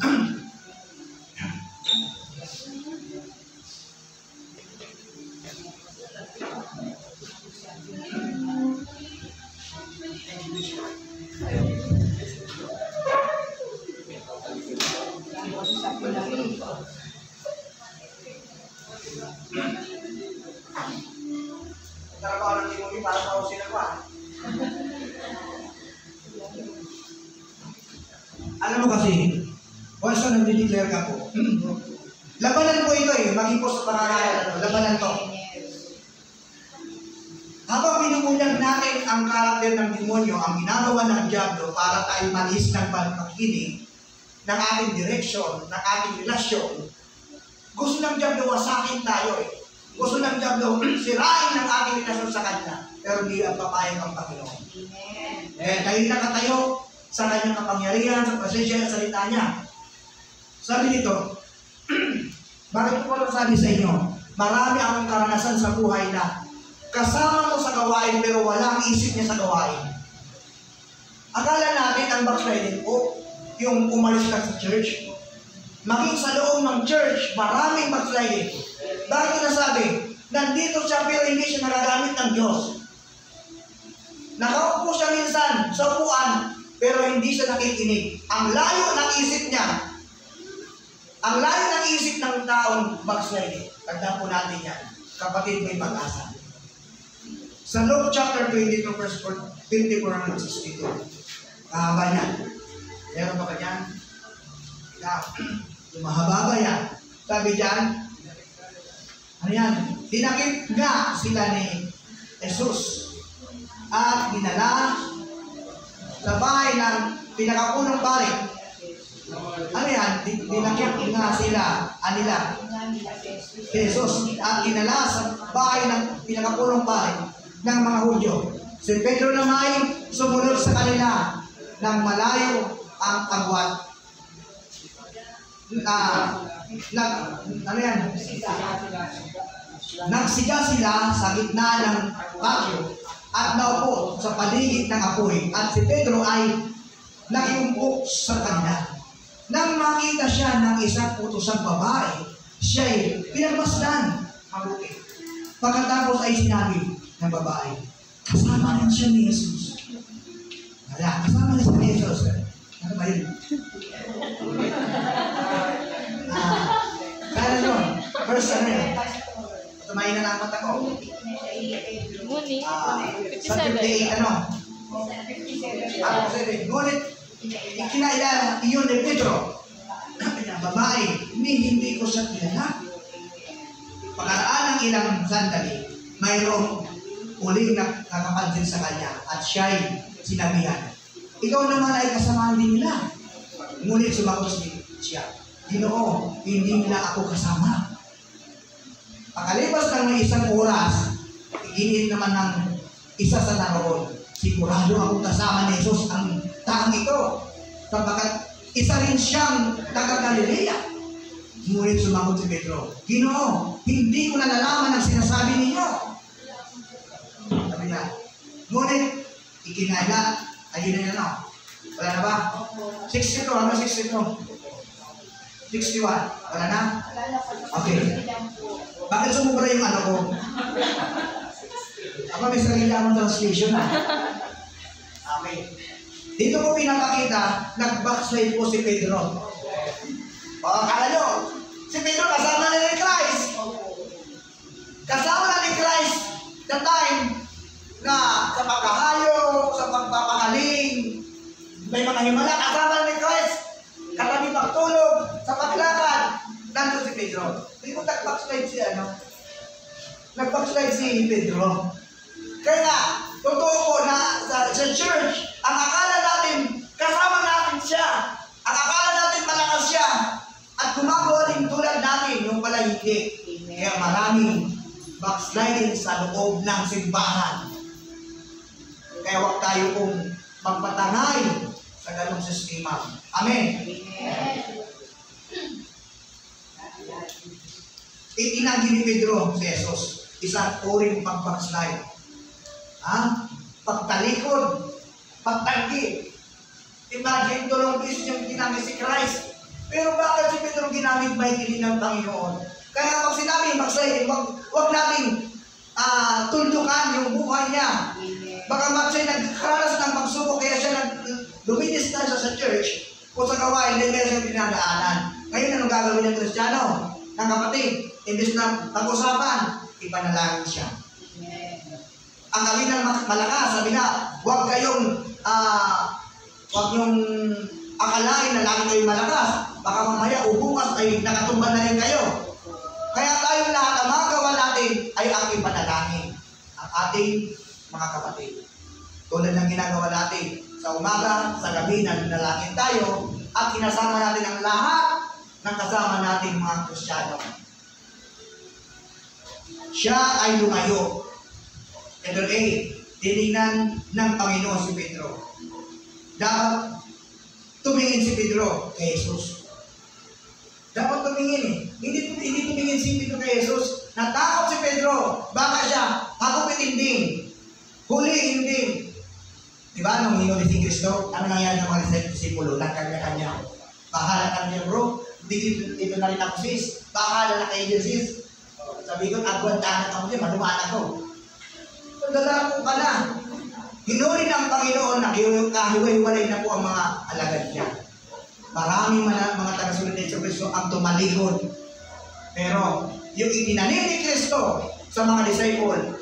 Trabaho ng Timothy para sa sila pa. Alam mo kasi, once na nag-declare ka po, labanan po ito maging po sa pangalan, labanan to. Habang pinupunyag natin ang karakter ng demonyo, ang ginagawa ng diablo para tayo malis ng pagkakinig ng ating direksyon, ng ating relasyon, gusto ng diablo wasakin tayo Gusto ng diablo sirain ng ating relasyon sa kanya, pero hindi ang papayag ang Panginoon. Tayo nakatayo sa kanyang kapangyarihan, sa presensya at salita niya. Sabi dito, bakit ko sabi sa inyo, marami akong karanasan sa buhay na kasama mo sa gawain pero wala ang isip niya sa gawain. Akala natin ang backsliding po, yung umalis ka sa church. Maging sa loob ng church, maraming backsliding. Bakit ko nasabi? Nandito siya pero hindi siya nagagamit ng Diyos. Nakaupo siya minsan sa upuan, pero hindi siya nakikinig. Ang layo ng isip niya. Ang layo ng isip ng taong backsliding. Tagdan po natin yan. Kapatid, may pag-asa. Sa Luke chapter 22, verse 54 hanggang 62. Mahaba niya. Meron ba ba yan? Mahaba ba yan? Sabi dyan, ano yan? Dinakip nga sila ni Jesus at dinala sa bahay ng pinakapunong pari. Ano yan? Dinakip nga sila, anila, Jesus, at dinala sa bahay ng pinakapunong pari ng mga Hudyo. Si Pedro naman sumunod sa kanila ng malayo ang agwat. Ano yan? Nagsiga sila sa gitna ng patio at naupo sa paligid ng apoy, at si Pedro ay nakiumpok sa kanila. Nang makita siya ng isang utosang babae, siya'y pinagmasdan mabuti. Pagkatapos ay sinabi ng babae, kasama rin siya ni Jesus. Wala, kasama rin siya ni Jesus. Ano ba yun? Kaya yun, first ano yun? Tumayin na lang mata ko. Ngunit, Sa 58, ano? Ngunit, ikinailan iyon ni Pedro. Babae, hindi ko siya kilala. Pagkaraan ng ilang sandali, mayroong uling nakapansin sa kanya at siya'y sinabihan, ikaw naman ay kasama din nila. Ngunit sumagot siya, Ginoo, hindi nila ako kasama. Pagkalipas ng may isang oras, iginit naman ng isa sa naroon. Sigurado akong kasama ni Jesus ang taong ito, sapagkat isa rin siyang taga-Galilea. Ngunit sumagot si Pedro, Ginoo, hindi ko nalalaman ang sinasabi ninyo. Sabi niya, ngunit ikinaila, ayun na no? Wala na ba? 62, ano 62? 61, wala na? Okay. Bakit sumubra yung ano ko? Ako may sarili akong translation na. Okay. Dito ko pinapakita, nag-backslide po si Pedro. O, akala nyo, si Pedro kasama na ni Christ. Kasama na ni Christ the time na sa pagkahayo, sa pagpapangaling, may mga himala, kasama na ni Christ. Katabi pagtulog, sa paglakad, nandun si Pedro. Hindi ko nag-backslide si ano? Nag-backslide si Pedro. Kaya nga, totoo po na sa church, ang akala natin, kasama natin siya. Ang akala natin malakas siya. At gumagawa din tulad natin, yung pala hindi. Kaya maraming backsliding sa loob ng simbahan. Kaya huwag tayo kong magpatangay sa ganong sistema. Amen. Itinanggi ni Pedro si Jesus, isang uring pag-backslide. Pagtalikod, pagtanggi. Imagine, tulong beses yung ginamit si Christ. Pero bakit si Pedro ginamit ba hindi ng Panginoon? Kaya pag sinabi, backslide, wag nating tuldukan yung buhay niya. Baka siya nagkaranas ng pagsubok, kaya siya luminis na siya sa church o sa gawain, hindi meron siyang pinagdaanan. Ngayon, anong gagawin ng Kristiyano? Ng kapatid, imbis na pag-usapan, ipanalangin siya. Ang gawin ng malakas, sabi nga, huwag yung akalain na lagi kayo malakas. Baka mamaya, bukas ay nakatumba na rin kayo. Kaya tayong lahat, ang mga gawa natin ay aking panalangin. Ang ating mga kapatid. Tulad ng ginagawa natin sa umaga, sa gabi, nanalangin tayo at kinasama natin ang lahat ng kasama nating mga Kristiyano. Siya ay lumayo. Letter A, tinignan ng Panginoon si Pedro. Dapat tumingin si Pedro kay Jesus. Dapat tumingin eh. Hindi tumingin si Pedro kay Jesus. Natakot si Pedro. Baka siya, hagupit hindi. Huliin. Diba, nung hinuli si Kristo, ano nangyari ng mga disipulo? Nagkanya-kanya. Bahala ka niya bro. Dito na rin ako sis. Bahala na kayo sis. Sabi ko, agwantahan ako niya, malumaan ako. Dadako ka na. Hinuli ng Panginoon na kahiwa-hiwalay na po ang mga alagad niya. Maraming mga taga-sunod ni Kristo ang tumalikod. Pero yung itinanim ni Kristo sa mga disciple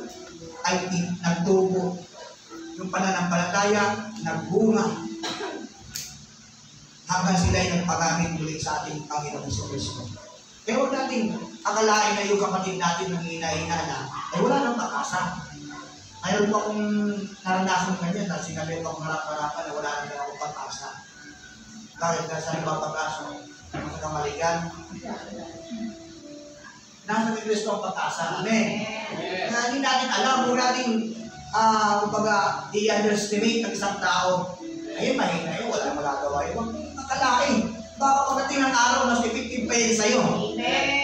ay nagtubo. Yung pananampalataya, nagbunga. Hanggang sila ay nagpagamit muli sa ating Panginoon Kristo. Kaya huwag natin akalain na yung kapatid natin nang hina-hina na ay wala nang pag-asa. Mayroon pa akong naranasan ganyan na sinabi ko akong harap-harapan na wala rin akong pag-asa. Bakit na sa ibang pag-asa sa kamaligan? Nasa ni Kristo ang pag-asa. Amen. Kaya hindi natin alam, huwag natin i-underestimate ng isang tao. Ayun, mahina yun, wala magagawa yun. Huwag nakalain. Baka pagdating ng araw, mas effective pa yun sa'yo.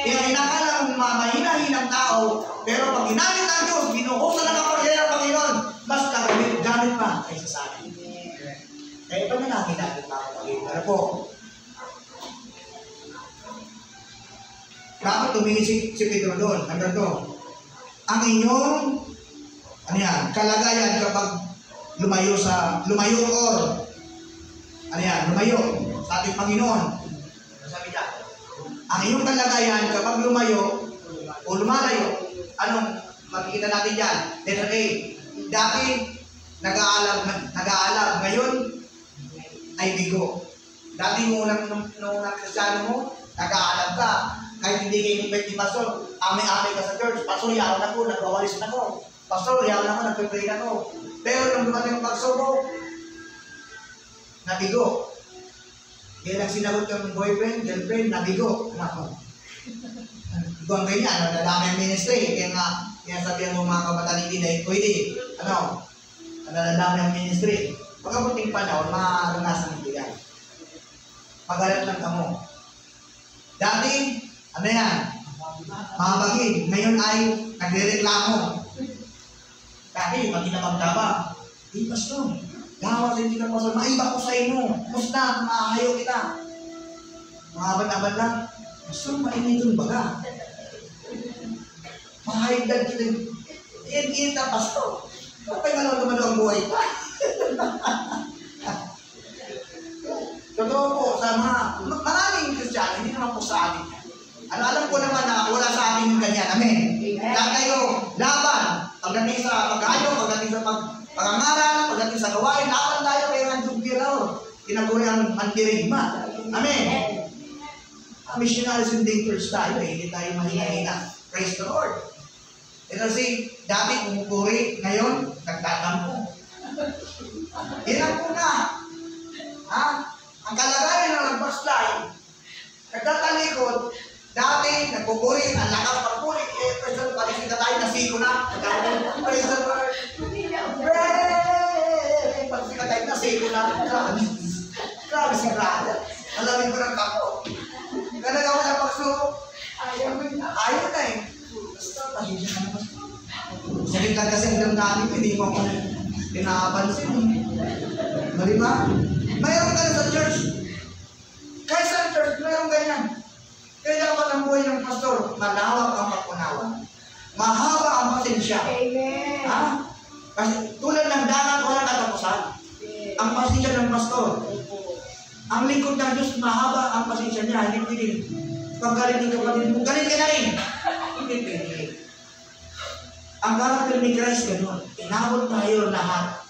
Kaya inakala mong mahina-hinang tao, pero pag ginamit ng Diyos, binuhusan ng kapagyarihan ng Panginoon, mas gamit pa kaysa sa akin. Kaya pa natin mga kapatid. Ano po? Dapat tumingin si Pedro doon. Hanggang doon. Ang inyong kalagayan kapag lumayo or lumayo sa ating Panginoon. Sabi niya, ang iyong kalagayan kapag lumayo o lumalayo, anong makikita natin dyan? Letter A, dati nag-aalab, ngayon ay bigo. Dati nung Kristiyano mo, nag-aalab ka. Kahit hindi kayo invite ni Pastor, ame-ame ka sa church, Pastor, yaon ako, nagwawalis na ko. Pastor, yaman ako, nagpipray ako. Pero nung dumating ang pagsubok, nabigo. Kaya lang sinagot yung boyfriend, girlfriend, nabigo. Nako. Iguang ganyan, nadadami ang ministry. Kaya sabihan mo mga kabataan hindi dahil pwede. Nadadami ang ministry. Pagkabuting panahon, maranasan nito yan. Pagalat lang kamo. Dati, ano yan? Mabagin. Ngayon ay nagre-reklamo. Dati, pag kinamagdaba, pastor, dapat hindi ka pastor, maiba ko sa inyo. Musta, maahayo kita. Mahabad-abad lang. Pastor, mainitong baga. Mahayagdag kita. Kita, pastor. Kapag nga naman ang buhay pa. Totoo po, sa maraming Kristiyano, hindi naman po sa amin. Alam ko naman na wala sa amin yung ganyan. Amen. Lahat tayo, laban. Pagdating sa paghayo, pagdating sa pangangaral, pagdating sa gawain, laban tayo kaya ang dugiraw. Tinaguri ang antirigma. Amen. Missionaries and thinkers tayo, hindi tayo mahina-hina. Praise the Lord. Kasi dati kumupuri, ngayon, nagtatampo. Ilan po na. Ang kalagayan ng nagbaslay, nagtatalikod, dati, nagpupuri, ang lakas pagpuri, praise the Lord, palisita tayo, nasiko na. Praise the Lord. Palisita tayo, nasiko na. Grabe si Rada. Alamin ko ng kako. Kaya ako na pagsubok, ayaw na eh. Basta, pasensya ka na ba? Sakit lang kasi ang damdamin ko, hindi mo ako pinapansin. Mali ba? Mayroon ka na sa church. Kahit sa church, mayroon ganyan. Kaya dapat ang buhay ng pastor, malawak ang pagkunawa. Mahaba ang pasensya. Amen. Kasi tulad ng dagat, walang katapusan. Ang pasensya ng pastor. Ang lingkod ng Diyos, mahaba ang pasensya niya. Hindi pwede. Pag galit ng kapatid mo, galit ka na rin. Hindi pwede. Ang karakter ni Christ, gano'n. Inabot tayo lahat.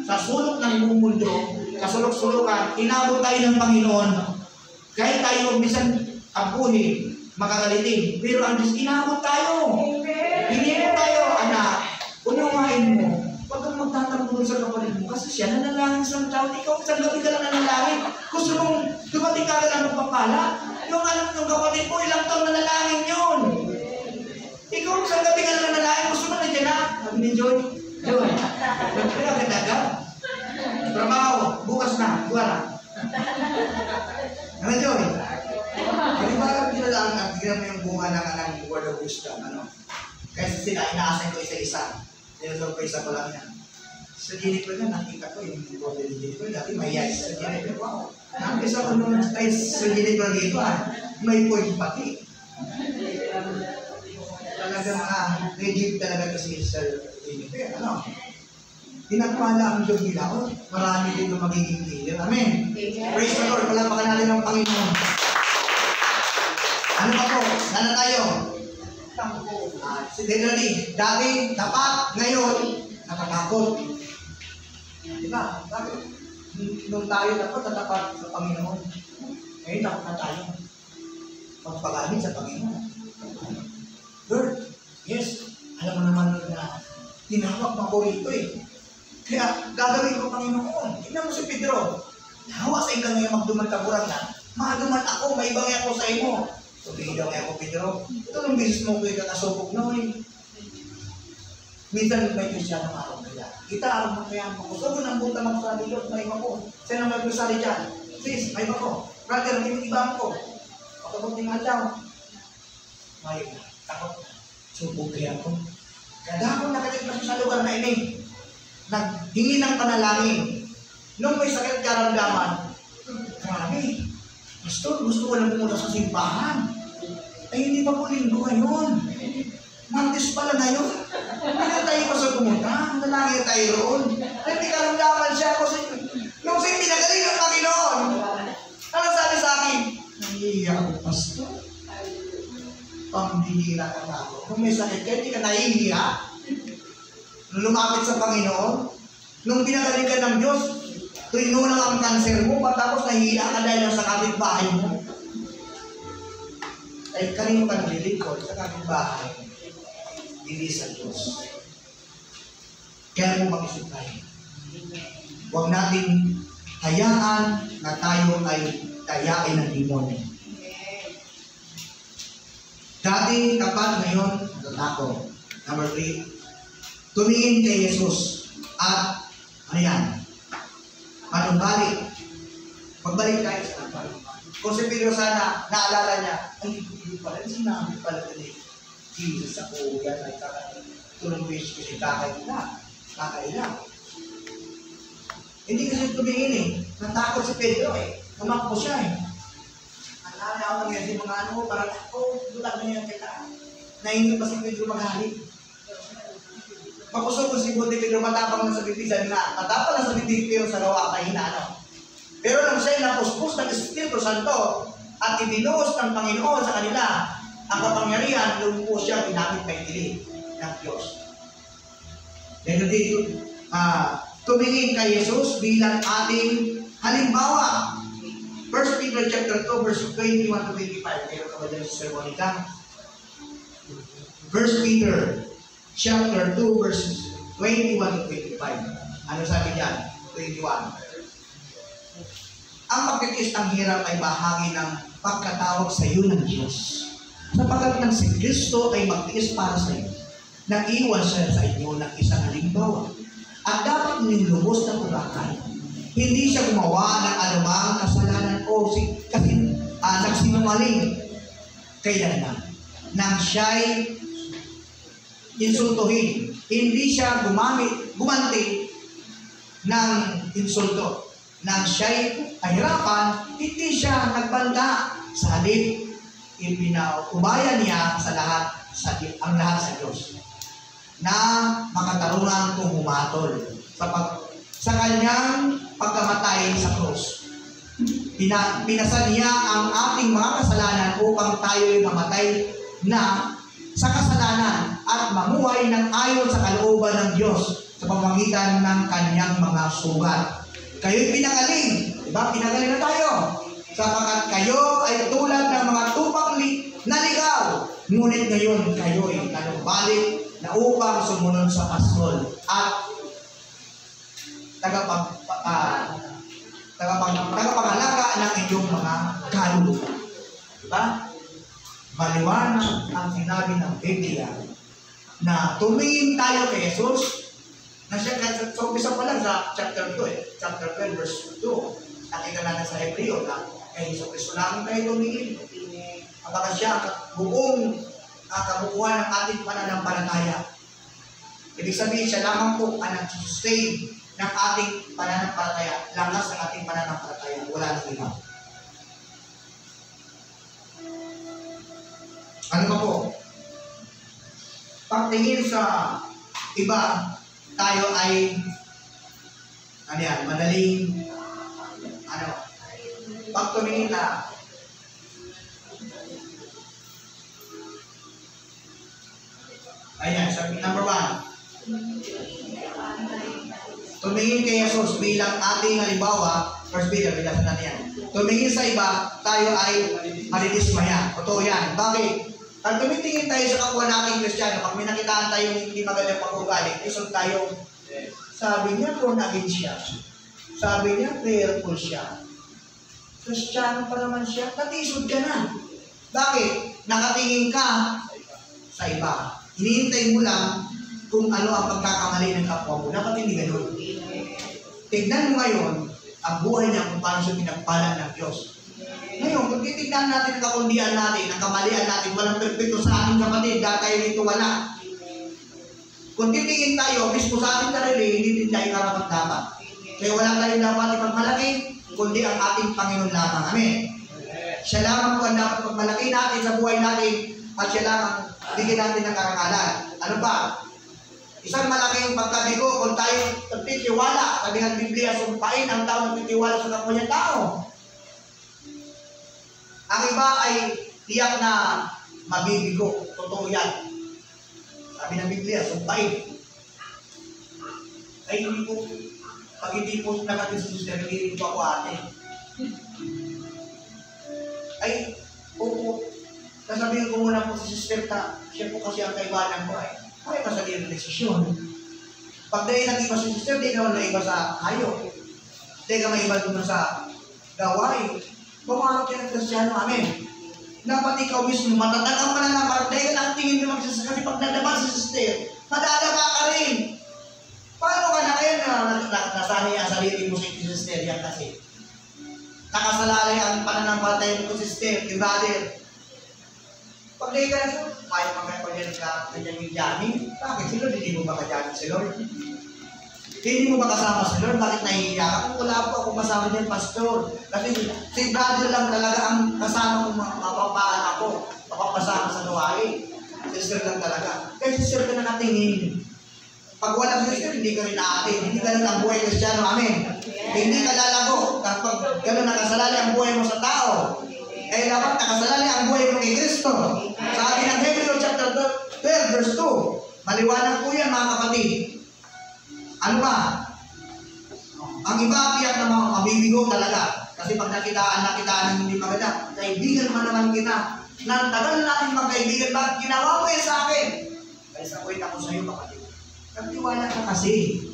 Sa sulok ng buong mundo, kasulok-sulukan, inabot tayo ng Panginoon. Kahit tayo, minsan, abuhin, makagalitin. Pero ang Diyos, inabot tayo. Hindi mo tayo, anak. Unawain mo. Huwag kang magtatanggol sa kapatid mo. Kasi siya nanalangin sa tao. Ikaw, isang gabi ka lang nanalangin. Gusto mong dumating ka lang magpapala. Yung alam ng kapatid mo, ilang taon nanalangin yun. Ikaw, isang gabi ka lang nanalangin. Gusto mo nandiyan na. Sabi ni Joy. Joy. Pero agad-agad. Trabaho. Bukas na. Buwara. Ano, Joy? Hindi ba lang ang tignan mo yung bunga ng word of wisdom, Kasi sila, inaasan ko isa-isa. Sinasal ko isa ko lang yan. Sa Jennifer na, nakita ko yung word of Jennifer. Dati may yes sa Jennifer. Wow. Nakisa ko nung tayo sa Jennifer dito, may point pati. Talagang legit talaga kasi sa Jennifer, Pinagpala ang Diyos nila, marami dito magiging leader. Amen. Praise the Lord. Palapakan natin ang Panginoon. Ano pa po? Sana tayo? Literally, dati, dapat, ngayon, natatakot. Diba? Bakit? Nung tayo dapat natapat sa Panginoon. Ngayon, dapat na tayo. Magpagamit sa Panginoon. Lord, yes, alam mo naman na tinawag mo ko rito Kaya, gagawin ko Panginoon. Tignan mo si Pedro. Nahawa sa ikaw ngayon magduman ka burang na. Maduman ako, may ibang ako sa imo. Sabihin daw ako, Pedro. Ito nung bisis mo ko kakasubok na Minsan may Kristiyanong araw kaya. Kita alam mo kaya mo ko. Sabi ng bunta magsabi, Lord, may iba ko. Saan ang magkusali dyan? Sis, may iba ko. Brother, iba ko. Pagkabot ng ataw. May takot na. Subok kaya ko. Kaya dahil nakalipas sa lugar na ini. Naghingi ng panalangin. Nung may sakit karamdaman, grabe. Gusto ko lang pumunta sa simbahan. Ay, hindi pa po linggo ngayon. Martes pala ngayon. Hindi tayo pa sa pumunta. Nalangin tayo roon. Ay, may karamdaman siya. Kasi nung siya pinagaling ng Panginoon. Ano sabi sa akin? Nahihiya ako, pastor. Pambihira ka na ako. Kung may sakit ka, hindi ka nahihiya. Nung lumapit sa Panginoon, nung pinagaling ka ng Diyos, tuinulang ang cancer mo, tapos nahihiya ka dahil sa kapitbahay mo. Ay, kanino ka nalilingkod sa kapitbahay? Hindi sa Diyos. Kaya po mag-isip tayo. Huwag natin hayaan na tayo ay tayain ng demonyo. Dating tapat, ngayon natatakot. Number 3, tumingin kay Jesus at ano yan? Manumbalik. Magbalik tayo sa tapat. Kung si Pedro sana, naalala niya, ay, hindi pala, sinabi pala ito eh. Jesus ako, yan ay tulong wish kasi kakaila. Hindi kasi tumingin eh. Natakot si Pedro eh. Tumakbo siya eh. Alala ako nangyari si mga ano, parang ako, dulag na yan kita. Naingat pa si Pedro maghalik. Makusog ko si Pedro, matapang na sa bibig. Matapang na sa bibig pero sa gawa kahina, no? Pero nang siya'y napuspos ng Espiritu Santo at ibinuhos ng Panginoon sa kanila ang kapangyarihan, doon po siya ginamit may dilig ng Diyos. Dahil dito, tumingin kay Jesus bilang ating halimbawa. 1 Peter chapter 2, verse 21 to 25. Meron ka ba dyan sa Monica? 1 Peter chapter 2, verse 21 to 25. Ano sabi dyan? 21. Ang pagtitiis ng hirap ay bahagi ng pagkatawag sa iyo ng Diyos. Sapagkat nang si Kristo ay magtiis para sa iyo, nag-iwan siya sa inyo ng isang halimbawa. At dapat ninyong lubos ng urakay. Hindi siya gumawa ng anumang kasalanan o kasi nagsinungaling kailanman. Nang siya'y insultuhin, hindi siya gumanti ng insulto. Nang siya'y pahirapan, hindi siya nagbanda. Sa halip, ipinaubayan niya ang lahat sa Diyos na makatarungan kung humatol sa kanyang pagkamatay sa krus. Pinasan niya ang ating mga kasalanan upang tayo'y mamatay na sa kasalanan at mamuhay ng ayon sa kalooban ng Diyos sa pamamagitan ng kanyang mga sugat. Kayo'y pinagaling. Diba? Pinagaling na tayo. Sapagkat kayo ay tulad ng mga tupang na ligaw. Ngunit ngayon kayo'y talumbalik na upang sumunod sa pastol at tagapangalaga ng inyong mga kaluluwa. Diba? Maliwanag ang sinabi ng Biblia na tumingin tayo kay Jesus na siya, so umpisa pa lang sa chapter 2 chapter 12 verse 2, nakita natin sa Hebreo na kay Jesus Cristo lang tayo tumingin. Kapag siya buong kabukuhan ng ating pananampalataya. Ibig sabihin siya lamang po ang nag-sustain ng ating pananampalataya, langas ng ating pananampalataya, wala na iba. Ano pa po? Pagtingin sa iba, tayo ay madaling pag tumingin na ayan, sabi number 1, tumingin kay Jesus bilang ating halimbawa. First Peter, bilasan natin yan. Tumingin sa iba, tayo ay malidismaya. Totoo yan. Bakit? Pag tumitingin tayo sa kapwa nating Kristiyano, pag may nakitaan tayong hindi magandang pag-ugali, isod tayo, sabi niya, born again siya. Sabi niya, prayerful siya. Kristiyano pa naman siya, natisod ka na. Bakit? Nakatingin ka sa iba. Hinihintay mo lang kung ano ang pagkakamali ng kapwa mo. Dapat hindi ganun. Tignan mo ngayon ang buhay niya kung paano siya pinagpalan ng Diyos. Ngayon, kung titignan natin ang kakundian natin, ang kamalian natin, walang perfecto sa ating kapatid, dahil tayo nito wala. Kung titingin tayo, mismo sa ating sarili, hindi din tayo karapat-dapat. Kaya wala tayong dapat ipagmalaki, kundi ang ating Panginoon lamang. Amen. Siya lamang po ang dapat pagmalaki natin sa buhay natin, at siya lamang bigyan natin ng karangalan. Ano ba? Isang malaking pagkabigo kung tayo nagtitiwala. Sabi ng Biblia, sumpain ang tao nagtitiwala sa kapwa niyang tao. Ang iba ay tiyak na mabibigo. Totoo yan. Sabi ng Biblia, sumpain. Ay hindi po, pag hindi po natin sa sister, hindi po ako ate. Ay, opo. Nasabihin ko muna po sa sister siya po kasi ang kaibanan ko ay masali ang desisyon. Pag dahil nag-iba si sister, di naman naiba sa hayop. Di ka maiba doon sa gawain. Pumarap ka ng Kristiyano, amen. Dapat ikaw mismo, matatagang pa na naman, dahil ka nakatingin naman kasi pag nadaman si sister, madadaba ka rin. Paano ka na kayo nasanay ang sarili mo sa sister yan kasi? Nakasalalay ang pananampalataya mo sa sister, yung brother. Pag dahil ka na, may mga kanyang jamming, bakit si Lord? Hindi mo ba ka-jamming si Lord? Hindi mo ba kasama si Lord? Bakit nahihiya ka? Wala po akong kasama niyan, pastor. Kasi si brother lang talaga ang kasama kong mapapaan ako. Mapapasama sa gawain. Sister lang talaga. Kaya sister ka nakatingin. Pag wala si sister, hindi ka rin naatin. Hindi ka rin ang buhay Kristiyano. Amen. Hindi ka lalago. Kapag gano'n nakasalali ang buhay mo sa tao, eh dapat nakasalali ang buhay mo kay Kristo. Sabi ng Hebrew chapter 12 verse 2, maliwanag po yan mga kapatid. Ano ba? Ang iba piyak na mga mabibigo talaga. Kasi pag nakitaan ng hindi maganda, kaibigan naman kita. Nang tagal natin magkaibigan, bakit ginawa mo yan sa akin? Kaya sa kwenta ko sa iyo, kapatid. Nagtiwala ka kasi.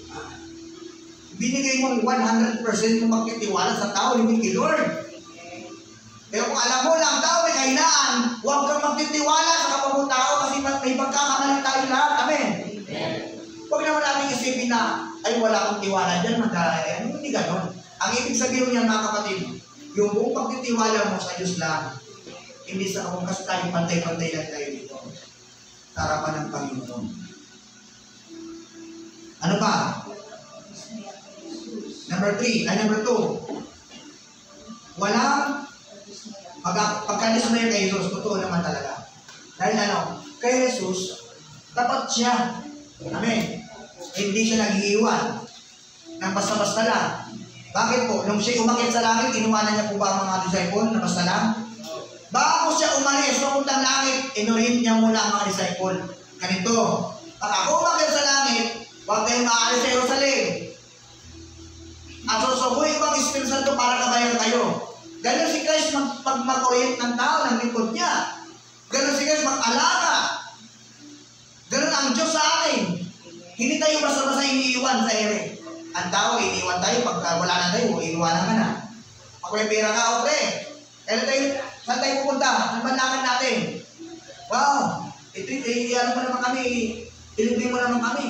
Binigay mo 100% mo magtitiwala sa tao, hindi kay Lord. Pero kung alam mo lang tao may kahinaan, huwag kang magtitiwala sa kapamong tao kasi may pagkakamali tayo lahat. Amen. Huwag naman natin isipin na, ay wala akong tiwala dyan, mag-aayan. Hindi ganon. Ang ibig sabihin niya mga kapatid, yung buong pagtitiwala mo sa Diyos lang, hindi sa kung kasi tayo pantay-pantay lang tayo dito. Sa harapan ng Panginoon. Ano pa? Number 2. Walang pagkadismaya kay Jesus, totoo naman talaga. Dahil kay Jesus, tapat siya. Amen. Hindi siya nag-iiwan ng basta-basta lang. Bakit po? Nung siya umakyat sa langit, inuwanan niya po ba ang mga disciple na basta lang? Bago siya umalis, papuntang langit, inuhin niya muna ang mga disciple. Ganito, pag ako umakyat sa langit, huwag kayong maalis sa Jerusalem. At susubuhin ko ang Espiritu Santo para kabayan kayo. Ganon si Christ mag-orient ng tao ng lingkod niya. Ganon si Christ mag-alaga. Ganon ang Diyos sa atin. Hindi tayo basta-basta iniiwan sa ere. Ang tao, iniiwan tayo. Pag wala na tayo, iniiwanan ka na. Pag may pera ka, okay. Saan tayo pupunta? Ang banlakan natin. Wow! Ano mo naman kami, ilibre mo naman kami.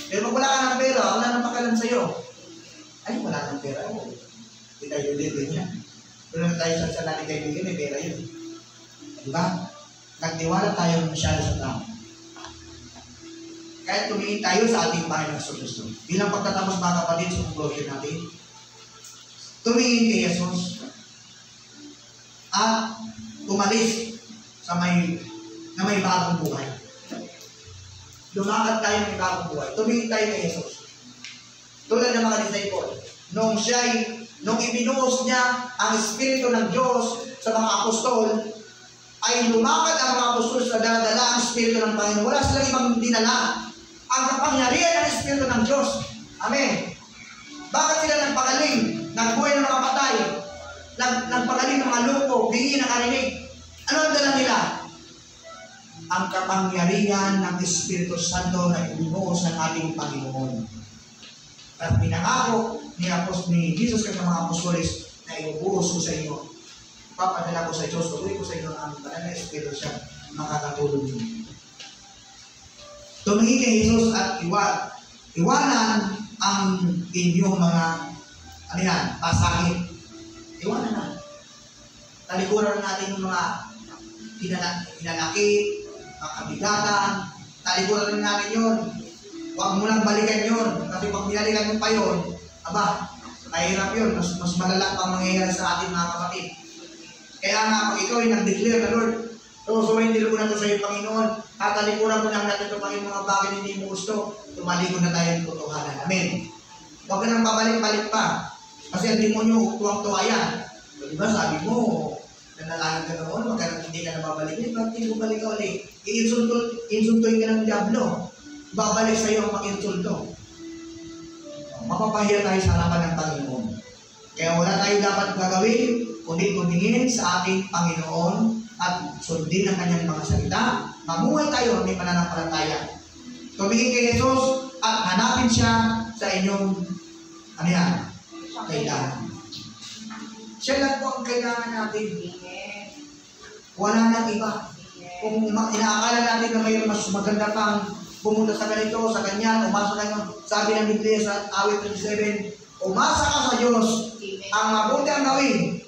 Pero pag wala ka ng pera, wala nang pakalan sa'yo. Ay, wala ng pera. Hindi tayo libre niya. Pero na tayo sa natin kaibigan, may pera yun. Diba? Nagtiwala tayo masyado sa tao. Kaya tumingin tayo sa ating Panginoon sa Kristo. Bilang pagtatapos mga kapatid sa conclusion natin, tumingin kay Jesus at umalis sa may bagong buhay. Lumakad tayo ng bagong buhay. Tumingin tayo kay Jesus. Tulad ng mga disciple, nung ibinuhos niya ang Espiritu ng Diyos sa mga apostol, ay lumakad ang mga apostol sa dala-dala ang Espiritu ng Panginoon. Wala silang ibang dinala. Ang kapangyarihan ng Espiritu ng Diyos. Amen. Bakit sila nagpagaling? Nagbuhay ng mga patay. Nagpagaling ng mga lupo, bingi ng karinig. Ano ang dala nila? Ang kapangyarihan ng Espiritu Santo na ibinuhos ng ating Panginoon. At pinangako ni Jesus kay mga apostoles na ibubuhos ko sa inyo. Papadala ko sa Diyos, tuloy ko sa inyo ang banal na Espiritu siya makakatulong niyo. Tumingin kay Jesus at iwanan ang inyong mga pasakit. Iwanan na. Talikuran natin yung mga hinanakit, makabigatan. Talikuran natin yun. Huwag mo lang balikan yun. Kasi pag binalikan mo pa yun, mahirap yun. Mas malala pang mangyayari sa ating mga kapatid. Kaya nga, pag ikaw ay nag-declare na Lord, hindi ko na ito sa iyo, Panginoon. Tatalikuran mo lang natin ito, Panginoon, mga bagay hindi mo gusto. Tumalikod na tayo ng totohanan. Amen. Huwag ka nang pabalik-balik pa. Kasi ang demonyo, tuwang-tuwa yan. Diba, sabi mo, nanalangin ka noon, hindi ka na babalik. Bakit hindi mo balik ka ulit? Insultuin ka ng diablo. Babalik sa iyo ang pag-insulto. Mapapahiya tayo sa harapan ng Panginoon. Kaya wala tayo dapat gagawin, kundi tumingin sa ating Panginoon at sundin ang kanyang mga salita. Mamuhay tayo may pananampalataya. Tumingin kay Jesus at hanapin siya sa inyong ano yan? Kailangan. Siya lang po ang kailangan natin. Amen. Wala nang iba. Kung inaakala natin na mayroon mas maganda pang pumunta sa ganito, sa ganyan, umasa na yun. Sabi ng Biblia sa awit 37, umasa ka sa Diyos, ang mabuti ang gawin,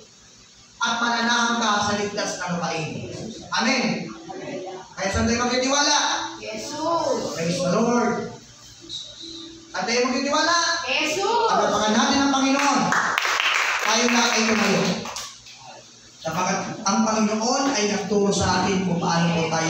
at mananahan ka sa ligtas na lupain. Amen. Kaya saan tayo magtitiwala? Jesus. Praise the Lord. Saan tayo magtitiwala? Jesus. Agapakan natin ang Panginoon. Tayo na ay tumayo. Sapagkat ang Panginoon ay nagturo sa atin kung paano po tayo